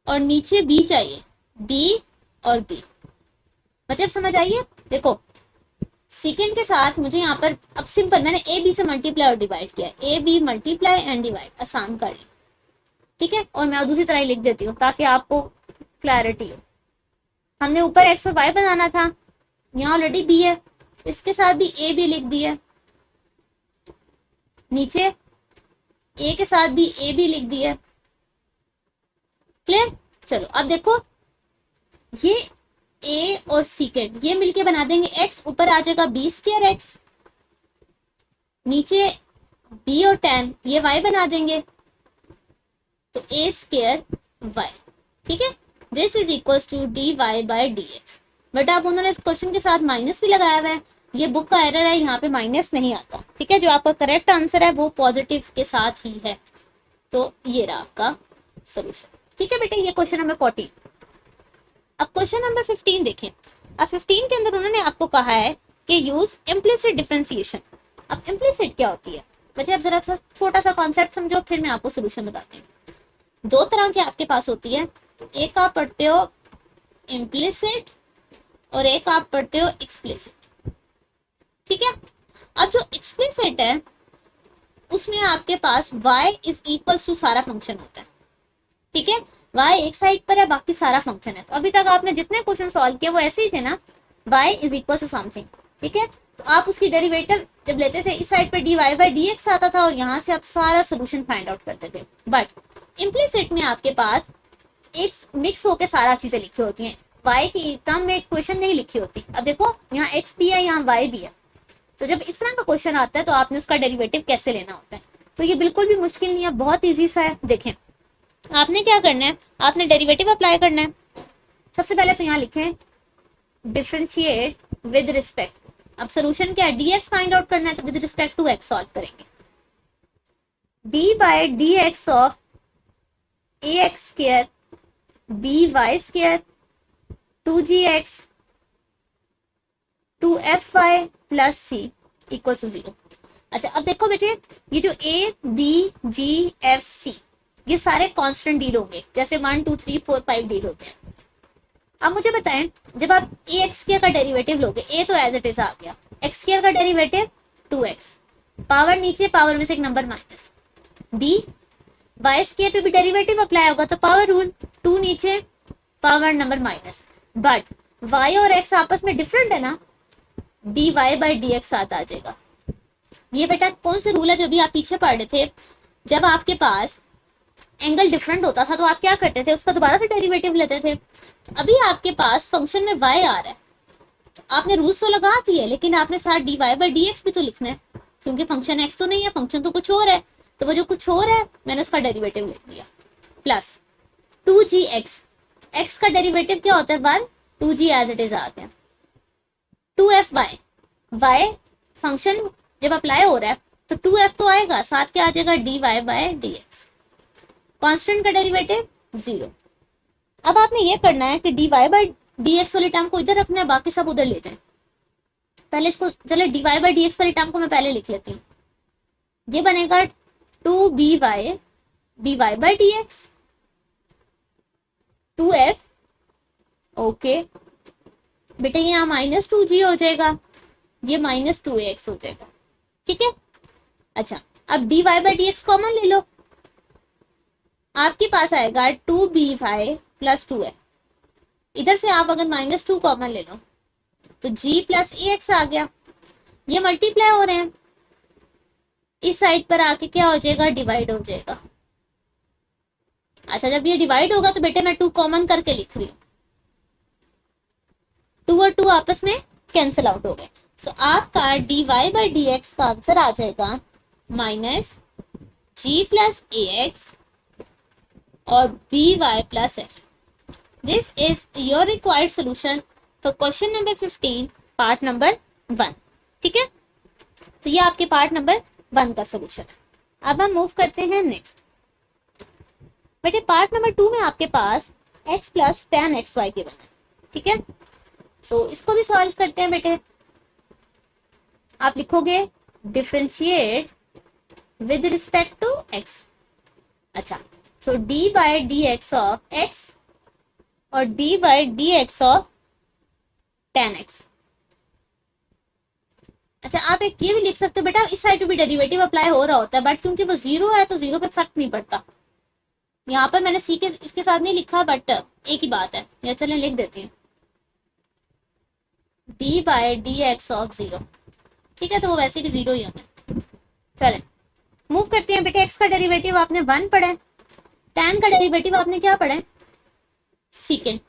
और नीचे b चाहिए, b और b। मतलब समझ आइए, देखो सेकेंड के साथ मुझे यहाँ पर अब सिंपल मैंने ए बी से मल्टीप्लाई और डिवाइड किया, a b multiply and divide, आसान कर ली। ठीक है, और मैं दूसरी तरह ही लिख देती हूँ ताकि आपको क्लैरिटी हो। हमने ऊपर एक्स और वाई बनाना था, यहाँ ऑलरेडी बी है, इसके साथ भी ए बी लिख दिया, नीचे ए के साथ भी ए बी लिख दिया। क्लियर, चलो अब देखो ये ए और सीकेंड ये मिलके बना देंगे एक्स, ऊपर आ जाएगा बी स्क्वायर एक्स, नीचे बी और tan ये y बना देंगे, तो a स्क्वायर y। ठीक है, this is equal to dy by dx। But आप उन्होंने इस क्वेश्चन के साथ माइनस भी लगाया हुआ है, ये बुक का एरर है, यहाँ पे माइनस नहीं आता। ठीक है, जो आपका करेक्ट आंसर है वो पॉजिटिव के साथ ही है, तो ये रहा आपका सोल्यूशन। ठीक है बेटे, ये क्वेश्चन नंबर 14। अब क्वेश्चन नंबर 15 देखें। अब 15 के अंदर उन्होंने आपको कहा है कि यूज इम्प्लिसिट डिफरेंशिएशन। अब इम्प्लिसिट क्या होती है बच्चे, अब जरा सा छोटा सा कॉन्सेप्ट समझो, फिर मैं आपको सोल्यूशन बताती हूँ। दो तरह के आपके पास होती है, एक आप पढ़ते हो इम्प्लिसिट और एक आप पढ़ते हो एक्सप्लिसिट। ठीक है, अब जो एक्सप्लिसिट है उसमें आपके पास y इज इक्वल टू सारा फंक्शन होता है। ठीक है, y एक साइड पर है, बाकी सारा फंक्शन है। तो अभी तक आपने जितने क्वेश्चन सॉल्व किए वो ऐसे ही थे ना, y is equal to something. ठीक है, तो आप उसकी डेरिवेटिव जब लेते थे इस साइड पर dy बाय dx आता था, और यहाँ से आप सारा सोल्यूशन फाइंड आउट करते थे। बट इम्प्लिसिट में आपके पास एक मिक्स होके सारा चीजें लिखी होती हैं, y की टर्म में इक्वेशन नहीं लिखी होती। अब देखो यहाँ x भी है, यहाँ y भी है, तो जब इस तरह का क्वेश्चन आता है तो आपने उसका डेरिवेटिव कैसे लेना होता है। तो ये बिल्कुल भी मुश्किल नहीं है, बहुत ईजी सा है। देखें आपने क्या करना है, आपने डेरिवेटिव अप्लाई करना है। सबसे पहले तो यहाँ लिखें डिफरेंशिएट विद रिस्पेक्ट। अब सोल्यूशन क्या है, dx फाइंड आउट करना है, तो with respect to x solve करेंगे। d by dx of ax square by square 2gx 2fy plus c equal to 0। अच्छा अब देखो बेटे, ये जो a b g f c ये सारे कांस्टेंट डील होंगे, जैसे 1 2 3 4 5 डील होते हैं। अब मुझे बताएं, जब आप ए एक्स स्क्वायर का डेरिवेटिव लोगे, ए तो एज इट इज आ गया, एक्स स्क्वायर का डेरिवेटिव 2x, पावर नीचे, पावर में से एक number minus, b y square पे भी डेरिवेटिव अप्लाई होगा, तो पावर रूल 2 नीचे, power number minus. But y और x आपस में डिफरेंट है ना, dy बाय dx साथ आ जाएगा। ये बेटा कौन से रूल है जो भी आप पीछे पढ़ रहे थे, जब आपके पास एंगल डिफरेंट होता था तो आप क्या करते थे, उसका दोबारा से डेरिवेटिव लेते थे। तो अभी आपके पास फंक्शन में y आ रहा है, तो आपने रूल्स तो लगा दिए, लेकिन आपने साथ dy बाय dx भी तो लिखना है, क्योंकि फंक्शन x तो नहीं है, फंक्शन तो कुछ और है। तो वो जो कुछ और है मैंने उसका डेरिवेटिव लिख दिया, प्लस 2gx, x का डेरिवेटिव क्या होता है 1, 2g एज इट इज आ गया, 2fy, y फंक्शन जब अप्लाई हो रहा है तो 2f तो आएगा, साथ क्या आ जाएगा dy बाय dx, कांस्टेंट का डेरिवेटिव 0। अब आपने ये करना है कि dy बाय dx वाली टर्म को इधर रखना है, बाकी सब उधर ले जाएं। पहले इसको चलो dy बाय dx वाली टर्म को मैं पहले लिख लेती हूँ, ये बनेगा 2b by dy by dx 2f। Okay बेटा यहाँ माइनस 2g हो जाएगा, ये माइनस 2ax हो जाएगा। ठीक है, अच्छा अब dy बाय dx कॉमन ले लो, आपके पास आएगा 2by प्लस 2f। इधर से आप अगर माइनस 2 कॉमन ले लो तो g प्लस ax आ गया, ये मल्टीप्लाई हो रहे हैं, इस साइड पर आके क्या हो जाएगा, डिवाइड हो जाएगा। अच्छा जब ये डिवाइड होगा तो बेटे मैं 2 कॉमन करके लिख रही हूँ, 2 और 2 आपस में कैंसिल आउट हो गए। सो आपका dy बाय dx का आंसर आ जाएगा माइनस g प्लस ax और by plus f। This is your required solution for question number 15 part number 1। ठीक है, तो ये आपके पार्ट नंबर 1 का सोल्यूशन है। अब हम मूव करते हैं नेक्स्ट। बेटे पार्ट नंबर 2 में आपके पास x प्लस tan xy के बना है, ठीक है। सो इसको भी सॉल्व करते हैं बेटे। आप लिखोगे differentiate with respect to x। अच्छा, so d by D x of x और d by D x of tan x। अच्छा, आप एक ये भी लिख सकते हो बेटा, इस साइड पे भी डेरिवेटिव अप्लाई हो रहा होता है, बट क्योंकि वो जीरो है तो जीरो पे फर्क नहीं पड़ता। यहाँ पर मैंने सी के इसके साथ नहीं लिखा, बट एक ही बात है, या चलें लिख देती हूँ d by D x of zero, ठीक है, तो वो वैसे भी जीरो ही होना है। चलें मूव करते हैं बेटे। x का डेरिवेटिव आपने 1 पढ़ा है, tan का डेरिवेटिव आपने क्या पढ़ा है, secant,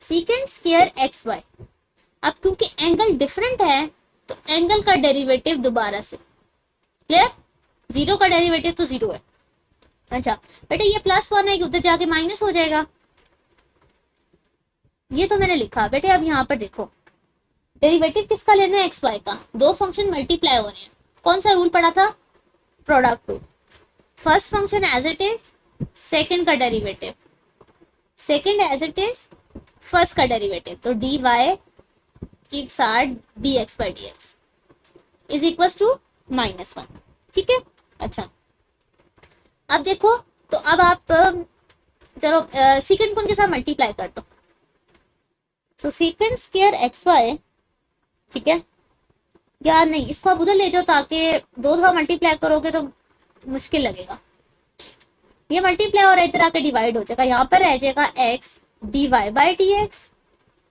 secant square x y. अब क्योंकि एंगल डिफरेंट है तो एंगल का डेरिवेटिव दोबारा से, क्लियर, जीरो का डेरिवेटिव तो जीरो है। अच्छा बेटे ये +1 है कि उधर जाके माइनस हो जाएगा, ये तो मैंने लिखा बेटे। अब यहाँ पर देखो डेरिवेटिव किसका लेना है, एक्स वाई का, दो फंक्शन मल्टीप्लाई हो रहे हैं, कौन सा रूल पढ़ा था, product rule. First function as it is, second का derivative, second as it is, first का डेरिवेटिव, तो D Y keeps are D X by D x is equal to -1, ठीक है। अच्छा अब देखो, तो अब आप चलो सेकंड को उनके साथ मल्टीप्लाई कर दो, तो सेकंड स्क्वायर एक्स वाई, ठीक है, या नहीं इसको आप उधर ले जाओ ताकि दो दफा मल्टीप्लाई करोगे तो मुश्किल लगेगा। ये मल्टीप्लाई और इधर आके डिवाइड हो जाएगा, यहाँ पर रह जाएगा x dy by D x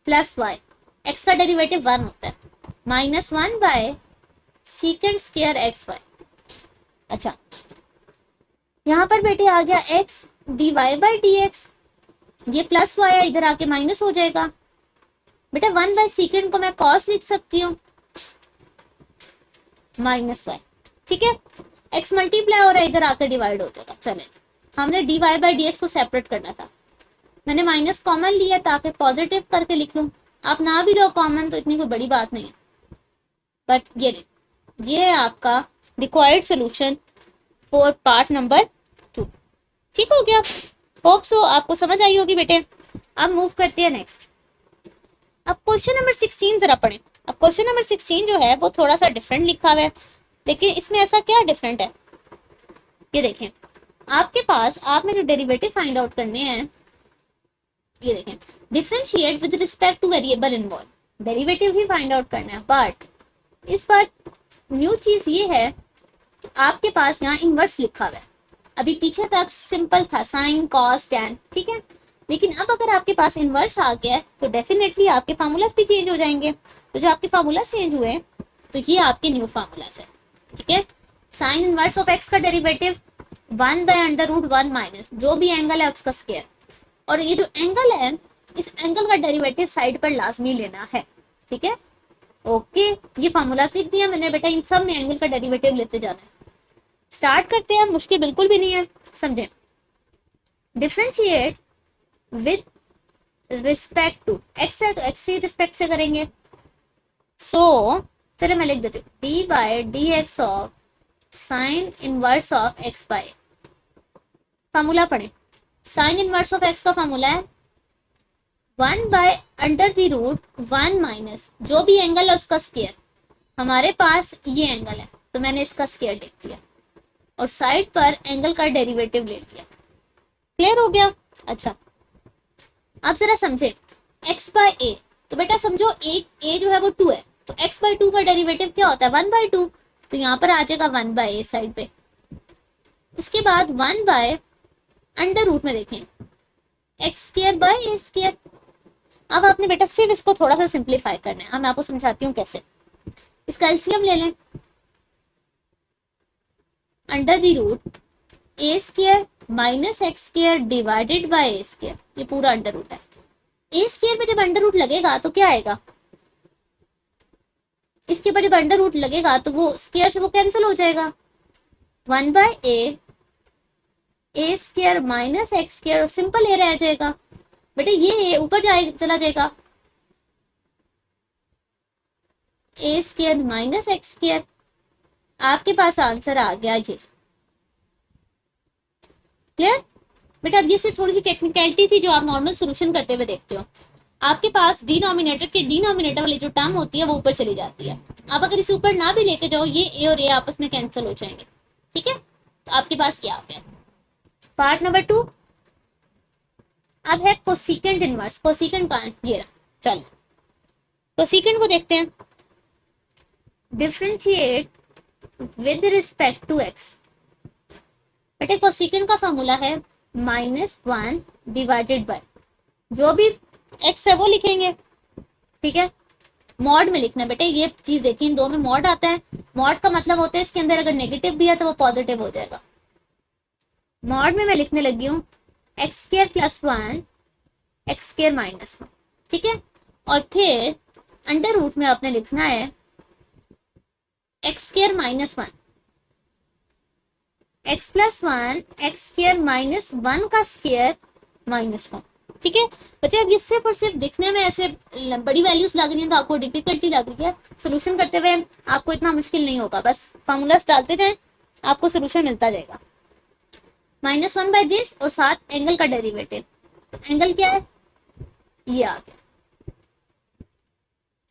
plus y, x का डेरिवेटिव 1 होता है, -1 by secant square x y. अच्छा यहाँ पर बेटे आ गया x dy by D x, ये प्लस वाई इधर आके माइनस हो जाएगा बेटा, 1 बाय सेकंड को मैं कॉस लिख सकती हूँ -y, ठीक है। x मल्टीप्लाई हो रहा है, इधर आकर डिवाइड हो जाएगा। चले हमने dy बाई डी एक्स को सेपरेट करना था, मैंने माइनस कॉमन लिया ताकि पॉजिटिव करके लिख लूं, आप ना भी लो कॉमन तो इतनी कोई बड़ी बात नहीं है, बट ये है आपका required solution for part number 2, ठीक हो गया। होप सो आपको समझ आई होगी बेटे। अब मूव करते हैं नेक्स्ट। अब क्वेश्चन नंबर 16 जरा पढ़ें। अब क्वेश्चन नंबर 16 जो है वो थोड़ा सा डिफरेंट लिखा हुआ है, लेकिन इसमें ऐसा क्या डिफरेंट है, ये देखें। आपके पास आपने जो डेरिवेटिव फाइंड आउट करने हैं, ये देखें, differentiate with respect two variable involve, derivative he find out करना है, बट इस बार न्यू चीज ये है कि आपके पास यहाँ इनवर्स लिखा हुआ है। अभी पीछे तक सिंपल था, साइन कॉस टैन, ठीक है, लेकिन अब अगर आपके पास इनवर्स आ गया तो डेफिनेटली आपके फार्मूलास भी चेंज हो जाएंगे। तो जो आपके फार्मूलास चेंज हुए तो ये आपके न्यू फार्मूलास है, ठीक है। साइन इनवर्स ऑफ एक्स का डेरिवेटिव 1 बाय √1 माइनस जो भी एंगल है उसका स्क्वायर, और ये जो एंगल है इस एंगल का डेरिवेटिव साइड पर लाजमी लेना है, ठीक है। ओके ये फार्मूलास लिख दिया मैंने बेटा, इन सब में एंगल का डेरिवेटिव लेते जाना है। स्टार्ट करते हैं, मुश्किल बिल्कुल भी नहीं है, समझे। Differentiate with respect to x है तो एक्स ही रिस्पेक्ट से करेंगे, सो चले मैं लिख देती हूँ d by D x of sine inverse of x by, formula पढ़े। साइन इनवर्स ऑफ एक्स का फार्मूला है 1 बाय √1 माइनस जो भी एंगल है उसका स्क्वायर, हमारे पास ये एंगल है तो मैंने इसका स्क्वायर लिख दिया और साइड पर एंगल का डेरिवेटिव ले लिया, क्लियर हो गया। अच्छा आप जरा समझे x बाय a, तो बेटा समझो a जो है वो 2 है, तो x बाय 2 का डेरिवेटिव क्या होता है 1 बाय 2, तो यहाँ पर आ जाएगा 1 बाय a साइड पे। उसके बाद 1 बाय √ में देखें x square by A square. अब आपने बेटा सिर्फ इसको थोड़ा सा सिंप्लीफाई करना है, अब मैं आपको समझाती हूँ कैसे। इसका एलसीएम ले लें, √ A square minus x square divided by A square, ये पूरा √ है। ए स्क्वायर में जब √ लगेगा तो क्या आएगा, इसके ऊपर जब √ लगेगा तो वो स्क्वायर से वो कैंसिल हो जाएगा, 1 by A square minus x square, simple A रह जाएगा बेटे, ये ऊपर चला जाएगा, A square minus x square. आपके पास आंसर आ गया ये। क्लियर बेटा? अब ये सिर्फ थोड़ी सी टेक्निकलिटी थी जो आप नॉर्मल सोल्यूशन करते हुए देखते हो। आपके पास डिनोमिनेटर के डिनोमिनेटर वाली जो टर्म होती है वो ऊपर चली जाती है। आप अगर इसे ऊपर ना भी लेके जाओ, ये ए और ए आपस में कैंसिल हो जाएंगे। ठीक है, तो आपके पास क्या आ गया? पार्ट नंबर 2 अब है कोसिकेंट इनवर्स। कोसिकेंट कहाँ है? ये रहा। चलो कोसिकेंट को देखते हैं। Differentiate with respect to x. बेटे कोसिकेंट का फॉर्मूला है -1 डिवाइडेड बाय, जो भी एक्स है वो लिखेंगे। ठीक है, मॉड में लिखना बेटे। ये चीज देखिए, इन दो में मॉड आता है। मॉड का मतलब होता है इसके अंदर अगर नेगेटिव भी है तो वो पॉजिटिव हो जाएगा। मॉड में मैं लिखने लगी हूँ x square plus 1 x square minus 1। ठीक है, और फिर अंडर रूट में आपने लिखना है x square minus 1 x plus 1 x square minus 1 का स्क्वायर माइनस 1। ठीक है बच्चे, अब ये सिर्फ और सिर्फ दिखने में ऐसे बड़ी वैल्यूज लग रही हैं तो आपको डिफिकल्टी लग रही है। सोल्यूशन करते हुए आपको इतना मुश्किल नहीं होगा, बस फॉर्मूलाज डालते जाएं, आपको सोल्यूशन मिलता जाएगा। -1 बाय दिस और साथ एंगल का डेरिवेटिव। तो एंगल क्या है? ये आ गया।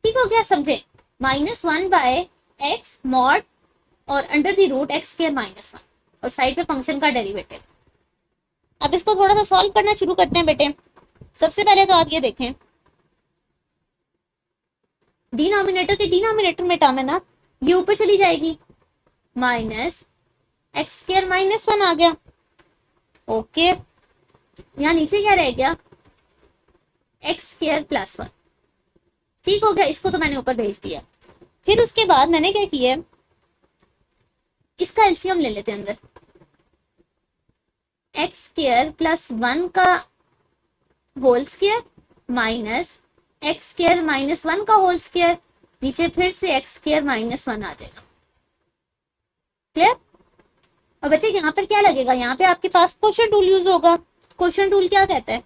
ठीक हो गया? समझे? -1 बाय एक्स मॉड और under the root x square minus 1 और साइड पे फंक्शन का डेरिवेटिव। अब इसको थोड़ा सा सॉल्व करना शुरू करते हैं बेटे। सबसे पहले तो आप ये देखें, डिनोमिनेटर के डिनोमिनेटर में टर्म है ना, ये ऊपर चली जाएगी। माइनस एक्स स्क्वायर माइनस 1 आ गया। ओके, यहाँ नीचे क्या रह गया? X square plus 1। ठीक हो गया, इसको तो मैंने ऊपर भेज दिया। फिर उसके बाद मैंने क्या किया, इसका एलसीएम ले लेते हैं अंदर। एक्स स्क्वायर प्लस 1 का whole square minus x square minus 1 का होल स्क्वायर, नीचे फिर से एक्स स्क्वायर माइनस 1 आ जाएगा। क्लियर? और बच्चे यहाँ पर क्या लगेगा? यहाँ पे आपके पास क्वोशिएंट रूल यूज होगा। क्वोशिएंट रूल क्या कहता है?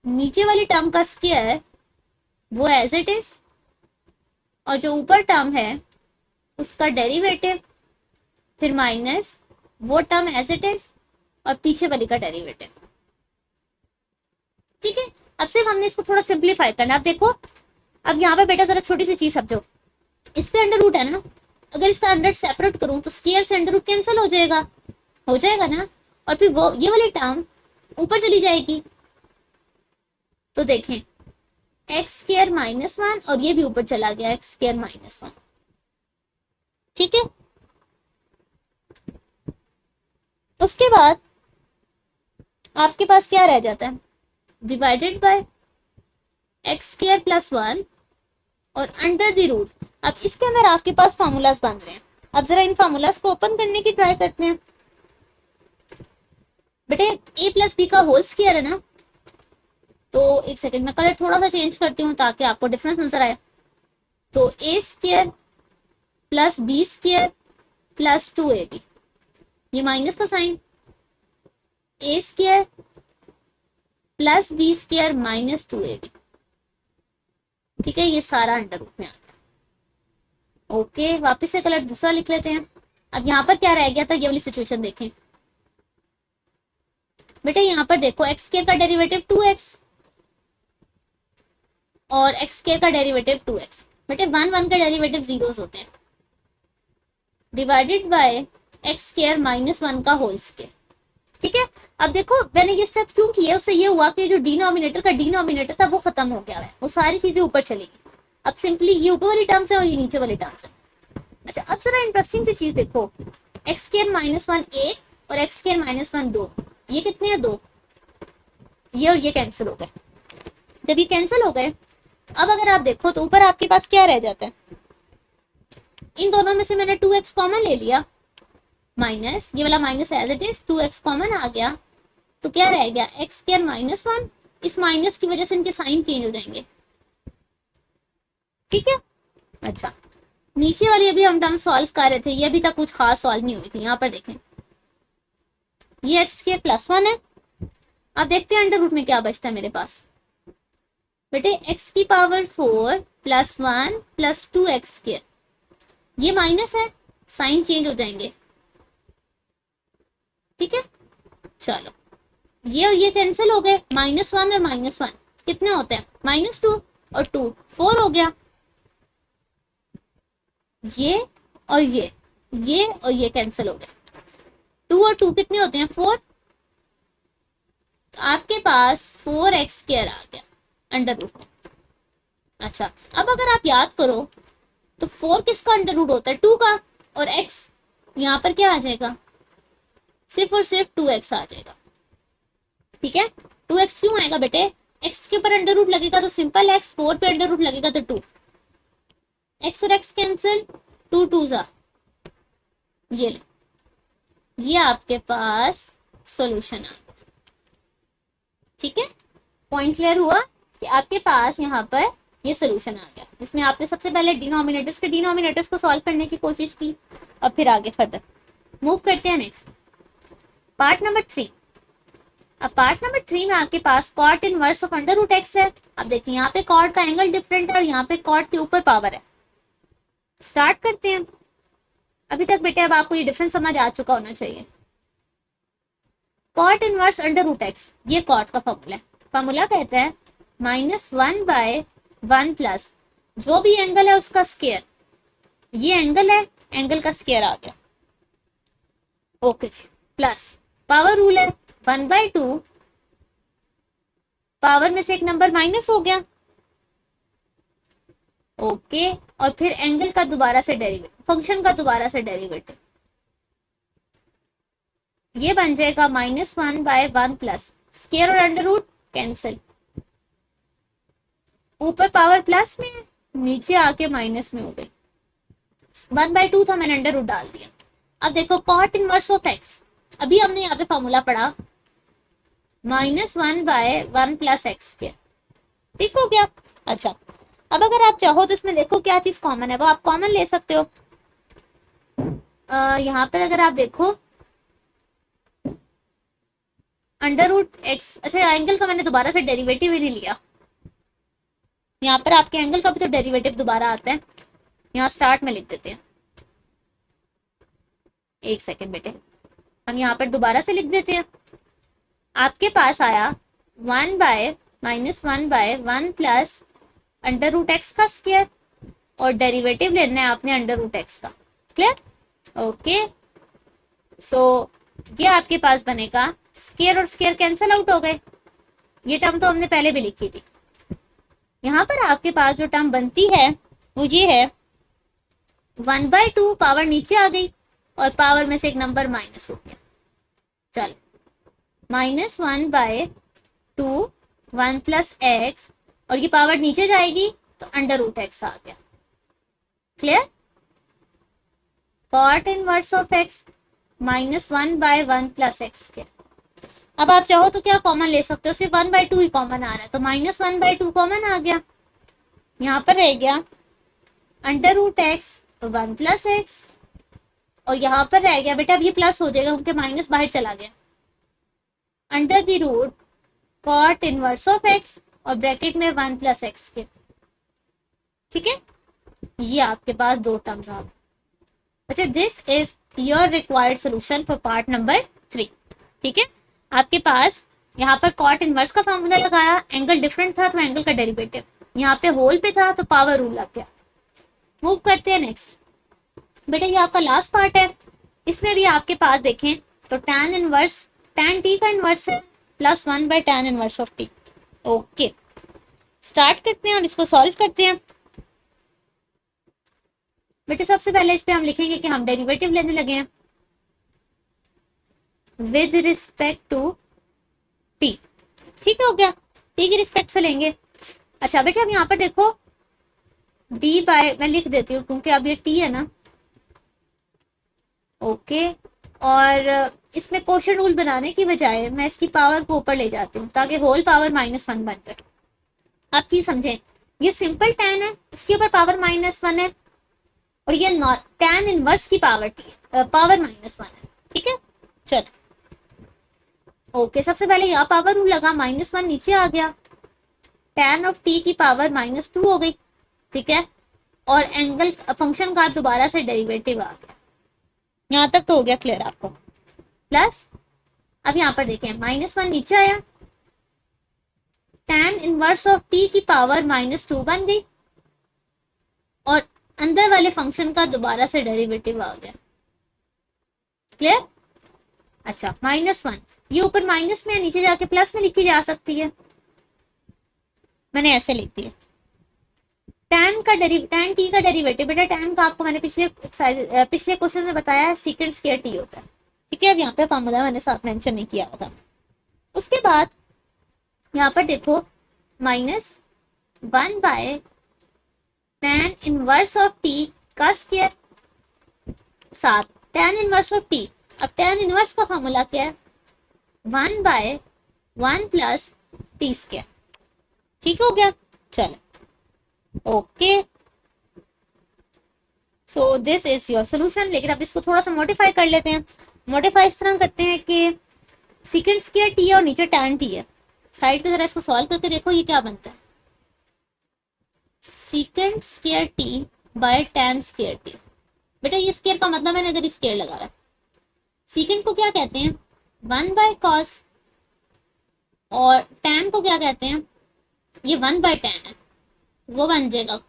नीचे वाली टर्म का स्क्वायर वो एज इट इज, और जो ऊपर टर्म है उसका डेरिवेटिव, फिर माइनस वो टर्म एज इट इज और पीछे वाली का डेरिवेटिव। ठीक है, अब सिर्फ हमने इसको थोड़ा सिंप्लीफाई करना। अब देखो, अब यहाँ पे बेटा जरा छोटी सी चीज समझो। इस पे अंडर रूट है ना, अगर इसका अंडर सेपरेट करूं तो स्क्वायर से अंडर रूट कैंसिल हो जाएगा ना, और फिर वो ये वाली टर्म ऊपर चली जाएगी। तो देखें एक्स स्क्वायर माइनस 1 और ये भी ऊपर चला गया एक्स स्क्वायर माइनस 1। ठीक है, उसके बाद आपके पास क्या रह जाता है? Divided by x square plus 1 और अंडर द रूट। अब इसके अंदर आपके पास फॉर्मूलाज बन रहे हैं। अब जरा इन फॉर्मूलाज को ओपन करने की ट्राई करते हैं। बेटे ए प्लस बी का होल स्क्वायर है ना, तो एक सेकंड में कलर थोड़ा सा चेंज करती हूँ ताकि आपको डिफरेंस नजर आए। तो A square plus B square plus 2ab, ये माइनस का sign, A square plus B square minus 2ab। ठीक है, ये सारा अंडर रूट में आ गया। ओके, वापस से कलर दूसरा लिख लेते हैं। अब यहाँ पर क्या रह गया था, ये वाली सिचुएशन देखें बेटा। यहाँ पर देखो एक्स स्क्वायर का डेरिवेटिव 2x और एक्स स्क्वायर का डेरिवेटिव 2x। बेटे 1 का डेरिवेटिव जीरोस होते हैं। Divided by x square minus 1 का होल स्क्वायर। ठीक है, अब देखो मैंने ये स्टेप क्यों किया, उससे ये हुआ कि जो डिनोमिनेटर का डिनोमिनेटर था वो खत्म हो गया है, वो सारी चीजें ऊपर चली गई। अब सिंपली ये ऊपर वाली टर्म्स है और ये नीचे वाली टर्म्स है। अच्छा, अब जरा इंटरेस्टिंग सी चीज देखो, एक्स स्क्वायर माइनस 1 1 और एक्स स्क्वायर माइनस 1 2, ये कितने हैं? 2। ये और ये कैंसिल हो गए। जब ये कैंसिल हो गए तो अब अगर आप देखो तो ऊपर आपके पास क्या रह जाता है? इन दोनों में से मैंने 2x कॉमन ले लिया, माइनस ये वाला minus as it is, 2x common आ गया, तो क्या रह गया? X square minus 1। इस माइनस की वजह से इनके साइन चेंज हो जाएंगे। ठीक है, अच्छा नीचे वाली अभी हम टर्म सॉल्व कर रहे थे, ये अभी तक कुछ खास सॉल्व नहीं हुई थी। यहाँ पर देखें, ये एक्स स्क्वायर प्लस 1 है। अब देखते हैं अंडर रूट में क्या बचता है मेरे पास। बेटे x की पावर 4 प्लस 1 प्लस 2x², ये माइनस है, साइन चेंज हो जाएंगे, ठीक है। चलो ये कैंसिल हो गए, -1 और -1 कितने होते हैं, -2 और 2 4 हो गया। ये और ये और ये कैंसिल हो गए, 2 और 2 कितने होते हैं, 4। तो आपके पास 4x² आ गया अंडर रूट में। अच्छा, अब अगर आप याद करो तो 4 किसका अंडर रूट होता है, 2 का, और x यहाँ पर क्या आ जाएगा, सिर्फ और सिर्फ 2x आ जाएगा, ठीक है। 2x क्यों आएगा बेटे, x के ऊपर अंडर रूट लगेगा तो सिंपल x, 4 पे अंडर रूट लगेगा तो 2, x और x कैंसिल, 2 2 जा, ये ले, ये आपके पास सॉल्यूशन आ गया, ठीक है। पॉइंट क्लियर हुआ कि आपके पास यहाँ पर ये सॉल्यूशन आ गया, जिसमें आपने सबसे पहले डिनोमिनेटर्स को सॉल्व करने की कोशिश की और फिर आगे फर्दर मूव करते हैं नेक्स्ट पार्ट नंबर 3। अब पार्ट नंबर 3 में आपके पास cot inverse of under root X है। अब देखिए यहाँ पे कॉट का एंगल डिफरेंट है और यहाँ पे कॉट के ऊपर पावर है। स्टार्ट करते हैं। अभी तक बेटे अब आपको ये डिफरेंस समझ आ चुका होना चाहिए। Cot inverse under root x, ये कॉट का फॉर्मूला है। फॉर्मूला कहता है -1/1 प्लस जो भी एंगल है उसका स्क्वायर, ये एंगल है, एंगल का स्क्वायर आ गया, ओके जी, प्लस पावर रूल है 1/2, पावर में से एक नंबर माइनस हो गया, ओके, और फिर एंगल का दोबारा से डेरिवेटिव, फंक्शन का दोबारा से डेरिवेटिव, ये बन जाएगा -1/1 प्लस स्क्वायर और अंडर रूट कैंसिल, ऊपर पावर प्लस में, नीचे आके माइनस में हो गई, 1/2 था, मैंने अंडर रूट डाल दिया। अब देखो कॉट इनवर्स ऑफ एक्स, अभी हमने यहाँ पे फॉर्मूला पढ़ा -1/1 प्लस x², ठीक हो गया। अच्छा, अब अगर आप चाहो तो इसमें देखो क्या चीज कॉमन है, वो आप कॉमन ले सकते हो। यहाँ पे अगर आप देखो अंडर रूट एक्स, अच्छा एंगल का मैंने दोबारा से डेरिवेटिव ही नहीं लिया, यहाँ पर आपके एंगल का भी तो डेरिवेटिव दोबारा आता है, यहाँ स्टार्ट में लिख देते हैं, एक सेकेंड बेटे, हम यहाँ पर दोबारा से लिख देते हैं। आपके पास आया 1/-1/1 प्लस अंडर रूट एक्स का स्क्वायर, और डेरिवेटिव लेना है आपने अंडर रूट एक्स का, क्लियर, ओके। सो ये आपके पास बनेगा, स्क्वायर और स्क्वायर कैंसिल आउट हो गए, ये टर्म तो हमने पहले भी लिखी थी। यहाँ पर आपके पास जो टर्म बनती है वो ये है 1/2, पावर नीचे आ गई और पावर में से एक नंबर माइनस हो गया, चलो -1/2 1 प्लस एक्स, और ये पावर नीचे जाएगी तो अंडर रूट एक्स आ गया, clear. Cot inverse of x -1/1 plus x²। अब आप चाहो तो क्या कॉमन ले सकते हो, सिर्फ 1/2 ही कॉमन आ रहा है तो -1/2 कॉमन आ गया, यहाँ पर रह गया under root x 1 plus x, और यहाँ पर रह गया बेटा, अब ये प्लस हो जाएगा क्योंकि माइनस बाहर चला गया, under the root cot inverse of x और ब्रैकेट में 1 प्लस x², ठीक है। ये आपके पास दो टर्म्स आ गए। अच्छा, this is your required solution for part number 3, ठीक है। आपके पास यहाँ पर कॉट इनवर्स का फॉर्मूला लगाया, एंगल डिफरेंट था तो एंगल का डेरिवेटिव, यहाँ पे होल पे था तो पावर रूल लग गया। मूव करते हैं नेक्स्ट बेटा, ये आपका लास्ट पार्ट है। इसमें भी आपके पास देखें तो tan इनवर्स, tan t का इनवर्स है plus 1/tan inverse of t, okay. Start करते हैं और इसको सॉल्व करते हैं। बेटे सबसे पहले इस पे हम लिखेंगे कि हम डेरिवेटिव लेने लगे हैं विद रिस्पेक्ट टू t, ठीक हो गया, t की रिस्पेक्ट से लेंगे। अच्छा बेटे अब यहाँ पर देखो d बाय, मैं लिख देती हूँ क्योंकि अब ये t है ना, ओके। और इसमें क्वोशंट रूल बनाने की बजाय मैं इसकी पावर को ऊपर ले जाती हूँ ताकि होल पावर -1 बन जाए। आप चीज समझें, ये सिंपल tan है, इसके ऊपर पावर -1 है, और ये tan इनवर्स की पावर t है, पावर -1 है, ठीक है। चलो ओके, सबसे पहले यहाँ पावर रूल लगा, -1 नीचे आ गया, tan ऑफ t की पावर -2 हो गई, ठीक है, और एंगल फंक्शन का दोबारा से डेरिवेटिव आ गया। यहाँ तक तो हो गया क्लियर आपको। प्लस अब यहाँ पर देखें -1 नीचे आया, tan इनवर्स ऑफ t की पावर -2 बन गई और अंदर वाले फंक्शन का दोबारा से डेरिवेटिव आ गया। क्लियर? अच्छा, -1 ये ऊपर माइनस में है, नीचे जाके प्लस में लिखी जा सकती है, मैंने ऐसे लिख दिया। tan t का डेरिवेटिव, बेटा tan का आपको मैंने पिछले क्वेश्चन में बताया है सीकेंट स्क्वायर t होता है, ठीक है। अब यहाँ पे फार्मूला मैंने साथ मेंशन नहीं किया था। उसके बाद यहाँ पर देखो -1 by tan inverse of t का स्क्वायर, साथ tan इनवर्स ऑफ t। अब tan इनवर्स का फार्मूला क्या है? 1/1 प्लस t स्क्वायर। ठीक हो गया, चलो okay. So this is your solution. लेकिन अब इसको थोड़ा सा मॉडिफाई कर लेते हैं। मॉडिफाई इस तरह करते हैं कि सीकेंट स्क्वायर t है और नीचे tan t है। साइड पे जरा इसको सॉल्व करके देखो ये क्या बनता है। Secant square t by tan square t। बेटा ये स्क्वायर का मतलब मैंने इधर स्क्वायर लगाया। सीकेंट को क्या कहते हैं? 1/cos, और tan को क्या कहते हैं? ये 1/tan है, वो बन जाएगा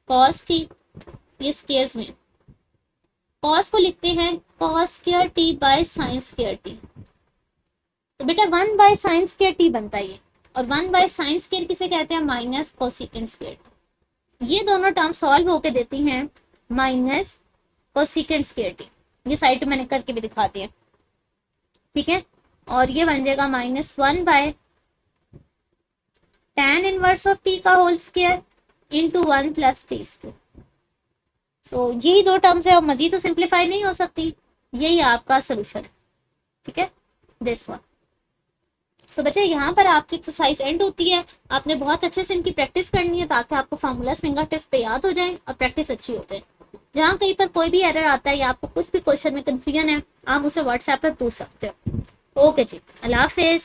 cos t। ये स्क्वायर्स में cos को लिखते हैं cos square t by sin square t। तो बेटा 1/sin स्क्वायर t बनता है ये, और 1/sin स्क्वायर किसे कहते हैं? Minus cosecant square t। ये दोनों टर्म सॉल्व होके देती हैं माइनस कोसिकेंट स्क्वायर t। ये साइड पे मैंने करके भी दिखा दिया, ठीक है। और ये बन जाएगा -1 by tan inverse of t का whole square into 1 plus t square. So यही दो टर्म्स है, और मजीद तो सिंप्लीफाई नहीं हो सकती। यही आपका सोल्यूशन है, ठीक है, दिस वन। सो बच्चे यहाँ पर आपकी एक्सरसाइज एंड होती है। आपने बहुत अच्छे से इनकी प्रैक्टिस करनी है ताकि आपको फार्मूलास फिंगर टिप्स पे याद हो जाए और प्रैक्टिस अच्छी हो जाए। जहाँ कहीं पर कोई भी एरर आता है या आपको कुछ भी क्वेश्चन में कंफ्यूजन है, आप मुझसे व्हाट्सएप पर पूछ सकते हो। ओके जी, अल्लाह हाफिज।